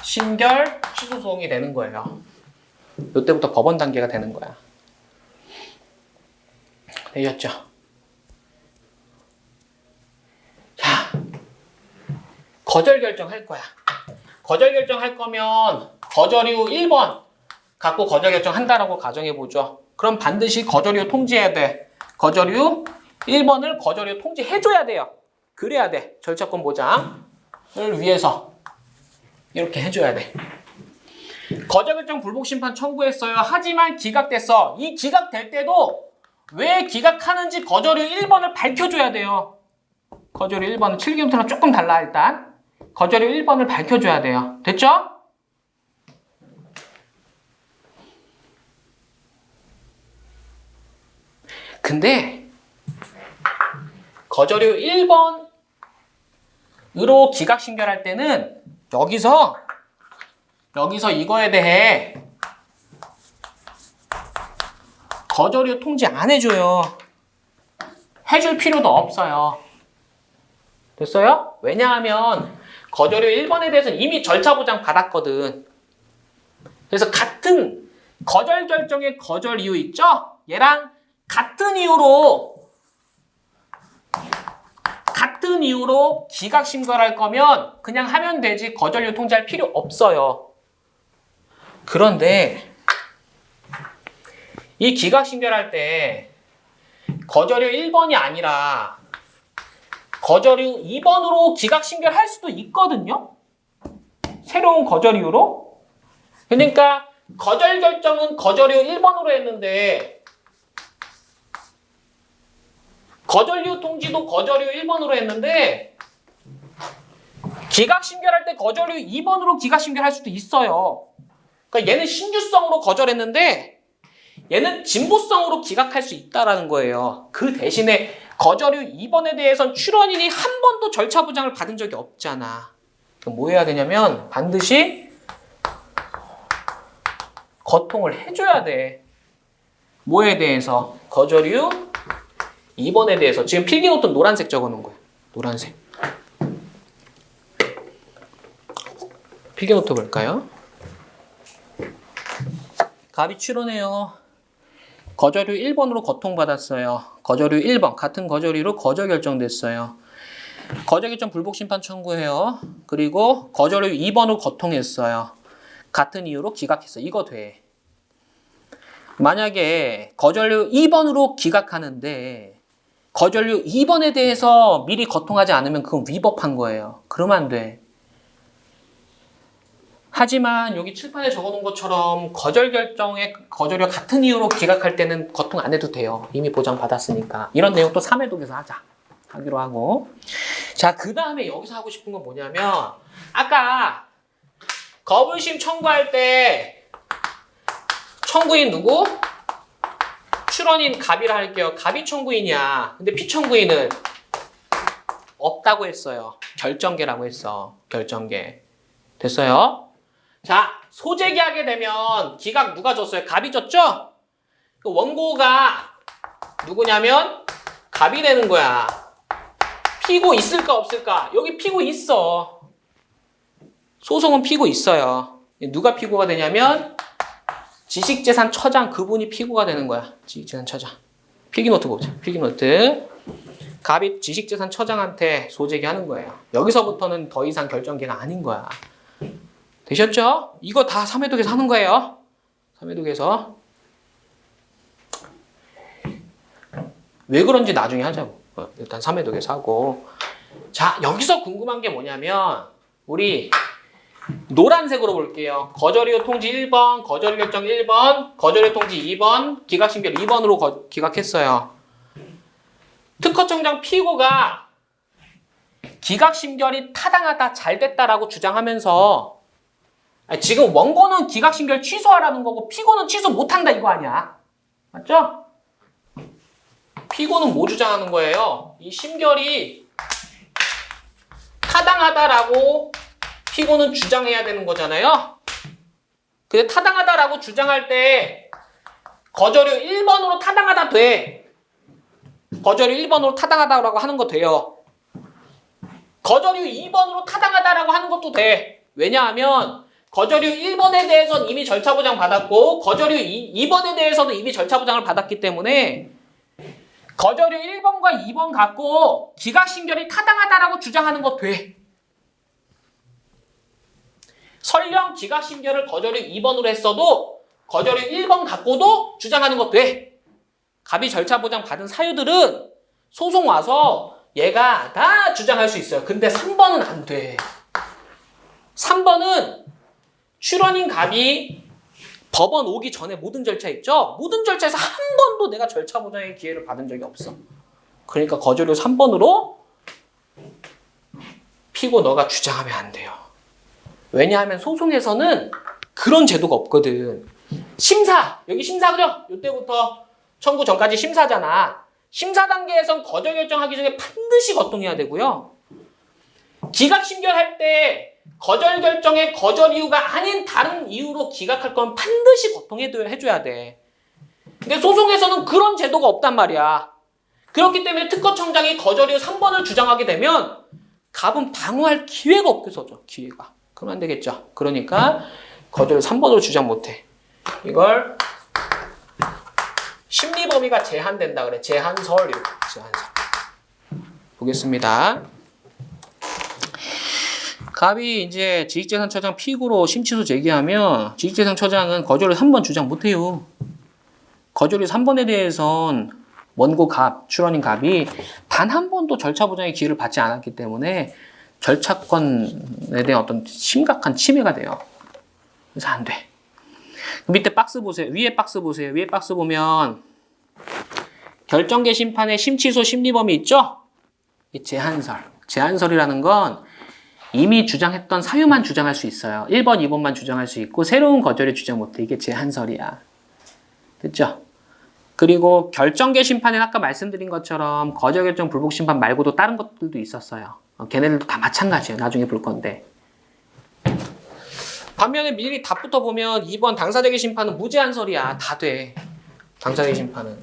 심결 취소 소송이 되는 거예요. 이때부터 법원 단계가 되는 거야. 되셨죠? 자, 거절 결정할 거야. 거절 결정할 거면 거절이유 1번 갖고 거절 결정한다라고 가정해보죠. 그럼 반드시 거절이유 통지해야 돼. 거절이유 1번을 거절이유 통지해줘야 돼요. 그래야 돼. 절차권 보장을 위해서 이렇게 해줘야 돼. 거절 결정 불복 심판 청구했어요. 하지만 기각됐어. 이 기각될 때도 왜 기각하는지 거절유 1번을 밝혀줘야 돼요. 거절유 1번은 7기부터는 조금 달라 일단. 거절유 1번을 밝혀줘야 돼요. 됐죠? 근데 거절유 1번으로 기각신결할 때는 여기서 이거에 대해 거절유 통지 안 해줘요. 해줄 필요도 없어요. 됐어요? 왜냐하면 거절유 1번에 대해서는 이미 절차 보장 받았거든. 그래서 같은 거절 결정의 거절 이유 있죠? 얘랑 같은 이유로 기각 심결할 거면 그냥 하면 되지 거절유 통지할 필요 없어요. 그런데 이 기각 심결할 때 거절유 1번이 아니라 거절유 2번으로 기각 심결할 수도 있거든요. 새로운 거절 이유로. 그러니까 거절 결정은 거절유 1번으로 했는데 거절유 통지도 거절유 1번으로 했는데 기각 심결할 때 거절유 2번으로 기각 심결할 수도 있어요. 그러니까 얘는 신규성으로 거절했는데 얘는 진보성으로 기각할 수 있다라는 거예요. 그 대신에 거절유 2번에 대해서는 출원인이 한 번도 절차 보장을 받은 적이 없잖아. 그럼 뭐 해야 되냐면 반드시 거통을 해줘야 돼. 뭐에 대해서? 거절유 2번에 대해서. 지금 필기노트는 노란색 적어놓은 거야. 노란색. 필기노트 볼까요? 갑이 출원해요. 거절유 1번으로 거통받았어요. 거절유 1번 같은 거절유로 거절 결정됐어요. 거절 결정 불복 심판 청구해요. 그리고 거절유 2번으로 거통했어요. 같은 이유로 기각했어. 이거 돼. 만약에 거절유 2번으로 기각하는데 거절유 2번에 대해서 미리 거통하지 않으면 그건 위법한 거예요. 그러면 안 돼. 하지만 여기 칠판에 적어놓은 것처럼 거절 결정에 거절유 같은 이유로 기각할 때는 거통 안 해도 돼요. 이미 보장받았으니까. 이런 내용 또 3회독에서 하기로 하고. 자, 그 다음에 여기서 하고 싶은 건 뭐냐면 아까 거부심 청구할 때 청구인 누구? 출원인 갑이라 할게요. 갑이 청구인이야. 근데 피청구인은 없다고 했어요. 결정계라고 했어. 결정계. 됐어요? 자, 소재기하게 되면 기각 누가 줬어요? 갑이 줬죠? 그 원고가 누구냐면 갑이 되는 거야. 피고 있을까 없을까? 여기 피고 있어. 소송은 피고 있어요. 누가 피고가 되냐면 지식재산 처장 그분이 피고가 되는 거야. 지식재산 처장. 필기노트 보자. 필기노트. 갑이 지식재산 처장한테 소재기 하는 거예요. 여기서부터는 더 이상 결정계가 아닌 거야. 되셨죠? 이거 다 3회독에서 하는 거예요. 3회독에서. 왜 그런지 나중에 하자고. 일단 3회독에서 하고. 자, 여기서 궁금한 게 뭐냐면 우리 노란색으로 볼게요. 거절이유 통지 1번, 거절 결정 1번, 거절이유 통지 2번, 기각심결 2번으로 기각했어요. 특허청장 피고가 기각심결이 타당하다, 잘 됐다라고 주장하면서 지금 원고는 기각심결 취소하라는 거고 피고는 취소 못한다 이거 아니야. 맞죠? 피고는 뭐 주장하는 거예요? 이 심결이 타당하다라고 피고는 주장해야 되는 거잖아요. 근데 타당하다라고 주장할 때 거절유 1번으로 타당하다 돼. 거절유 1번으로 타당하다라고 하는 거 돼요. 거절유 2번으로 타당하다라고 하는 것도 돼. 왜냐하면 거절유 1번에 대해서는 이미 절차 보장 받았고 거절유 2번에 대해서도 이미 절차 보장을 받았기 때문에 거절유 1번과 2번 갖고 기각심결이 타당하다라고 주장하는 거 돼. 설령 기각심결을 거절유 2번으로 했어도 거절유 1번 갖고도 주장하는 것 돼. 갑이 절차 보장 받은 사유들은 소송 와서 얘가 다 주장할 수 있어요. 근데 3번은 안 돼. 3번은 출원인 갑이 법원 오기 전에 모든 절차 있죠? 모든 절차에서 한 번도 내가 절차 보장의 기회를 받은 적이 없어. 그러니까 거절료 3번으로 피고 너가 주장하면 안 돼요. 왜냐하면 소송에서는 그런 제도가 없거든. 심사! 여기 심사 그죠? 이때부터 청구 전까지 심사잖아. 심사 단계에선 거절 결정하기 전에 반드시 거통해야 되고요. 기각 심결할 때 거절 결정의 거절 이유가 아닌 다른 이유로 기각할 건 반드시 거통해줘야 돼. 근데 소송에서는 그런 제도가 없단 말이야. 그렇기 때문에 특허청장이 거절 이유 3번을 주장하게 되면 갑은 방어할 기회가 없게 서죠. 기회가. 그러면 안 되겠죠. 그러니까 거절 3번으로 주장 못해. 이걸 심리 범위가 제한된다 그래. 제한설 이렇게. 제한설. 보겠습니다. 갑이 이제 지식재산처장 피고로 심치소 제기하면 지식재산처장은 거절을 3번 주장 못해요. 거절이 3번에 대해선 원고 갑, 출원인 갑이 단 한 번도 절차 보장의 기회를 받지 않았기 때문에 절차권에 대한 어떤 심각한 침해가 돼요. 그래서 안 돼. 밑에 박스 보세요. 위에 박스 보세요. 위에 박스 보면 결정계 심판의 심치소 심리범위 있죠? 이 제한설. 제한설이라는 건 이미 주장했던 사유만 주장할 수 있어요. 1번, 2번만 주장할 수 있고 새로운 거절에 주장 못해. 이게 제한설이야. 됐죠? 그리고 결정계 심판은 아까 말씀드린 것처럼 거절 결정 불복 심판 말고도 다른 것들도 있었어요. 걔네들도 다 마찬가지예요. 나중에 볼 건데. 반면에 미리 답부터 보면 2번 당사자계 심판은 무제한설이야. 다 돼. 당사자계 심판은.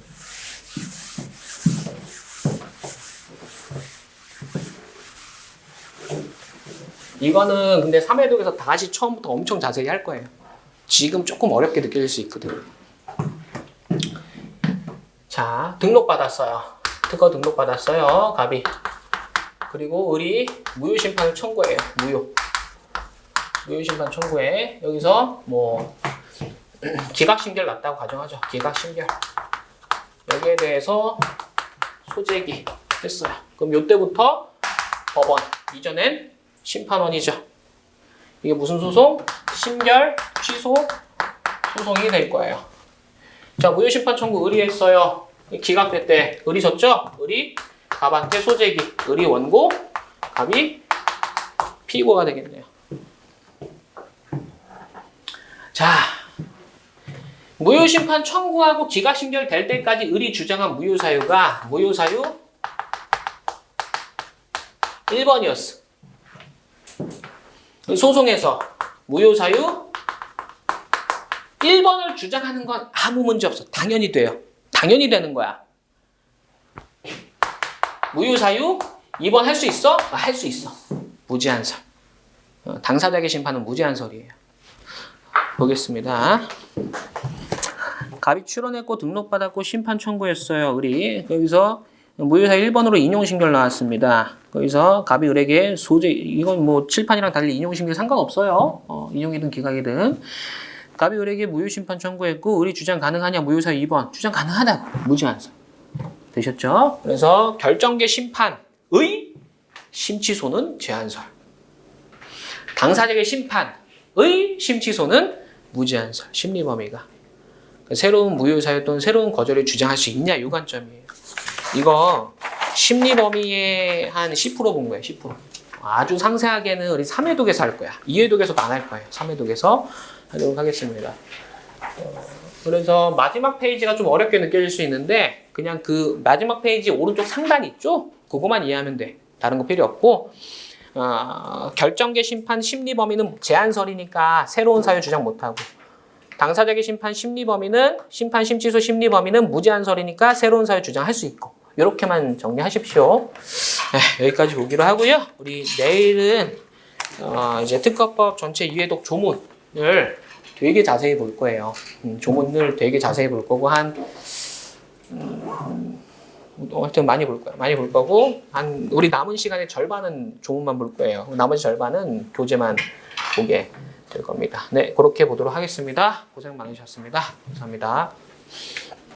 이거는 근데 3회독에서 다시 처음부터 엄청 자세히 할 거예요. 지금 조금 어렵게 느껴질 수 있거든. 자, 등록받았어요. 특허 등록받았어요. 갑이. 그리고 을이 무효심판을 청구해요. 무효심판 청구해. 여기서 뭐 기각심결 났다고 가정하죠. 기각심결. 여기에 대해서 소재기 했어요. 그럼 요때부터 법원. 이전엔 심판원이죠. 이게 무슨 소송? 심결, 취소, 소송이 될 거예요. 자, 무효심판 청구 의리했어요. 기각됐대. 의리 졌죠? 의리, 갑한테 소재기. 의리 원고, 갑이 피고가 되겠네요. 자, 무효심판 청구하고 기각심결 될 때까지 의리 주장한 무효사유가 무효사유 1번이었어. 소송에서 무효사유 1번을 주장하는 건 아무 문제 없어. 당연히 돼요. 당연히 되는 거야. 무효사유 2번 할 수 있어? 할 수 있어. 무제한설. 당사자계 심판은 무제한설이에요. 보겠습니다. 갑이 출원했고 등록받았고 심판 청구했어요. 을이. 여기서 무효사유 1번으로 인용신결 나왔습니다. 거기서 갑이 을에게 소재, 이건 뭐 칠판이랑 달리 인용신결 상관없어요. 인용이든 기각이든. 갑이 을에게 무효심판 청구했고 을이 주장 가능하냐? 무효사유 2번. 주장 가능하다고. 무제한설. 되셨죠? 그래서 결정계 심판의 심취소는 제한설. 당사자계 심판의 심취소는 무제한설. 심리범위가. 새로운 무효사유 또는 새로운 거절을 주장할 수 있냐? 이 관점이에요. 이거 심리범위의 한 10% 본 거예요. 10%. 아주 상세하게는 우리 3회독에서 할 거야. 2회독에서도 안 할 거예요. 3회독에서 하도록 하겠습니다. 그래서 마지막 페이지가 좀 어렵게 느껴질 수 있는데 그냥 그 마지막 페이지 오른쪽 상단 있죠? 그거만 이해하면 돼. 다른 거 필요 없고 결정계 심판 심리 범위는 제한설이니까 새로운 사유 주장 못하고 당사자계 심판 심리 범위는 심판 심취소 심리 범위는 무제한설이니까 새로운 사유 주장할 수 있고 이렇게만 정리하십시오. 네, 여기까지 보기로 하고요. 우리 내일은 이제 특허법 전체 2회독 조문을 되게 자세히 볼 거예요. 조문을 되게 자세히 볼 거고 하여튼 많이 볼 거예요. 많이 볼 거고 우리 남은 시간의 절반은 조문만 볼 거예요. 나머지 절반은 교재만 보게 될 겁니다. 네, 그렇게 보도록 하겠습니다. 고생 많으셨습니다. 감사합니다.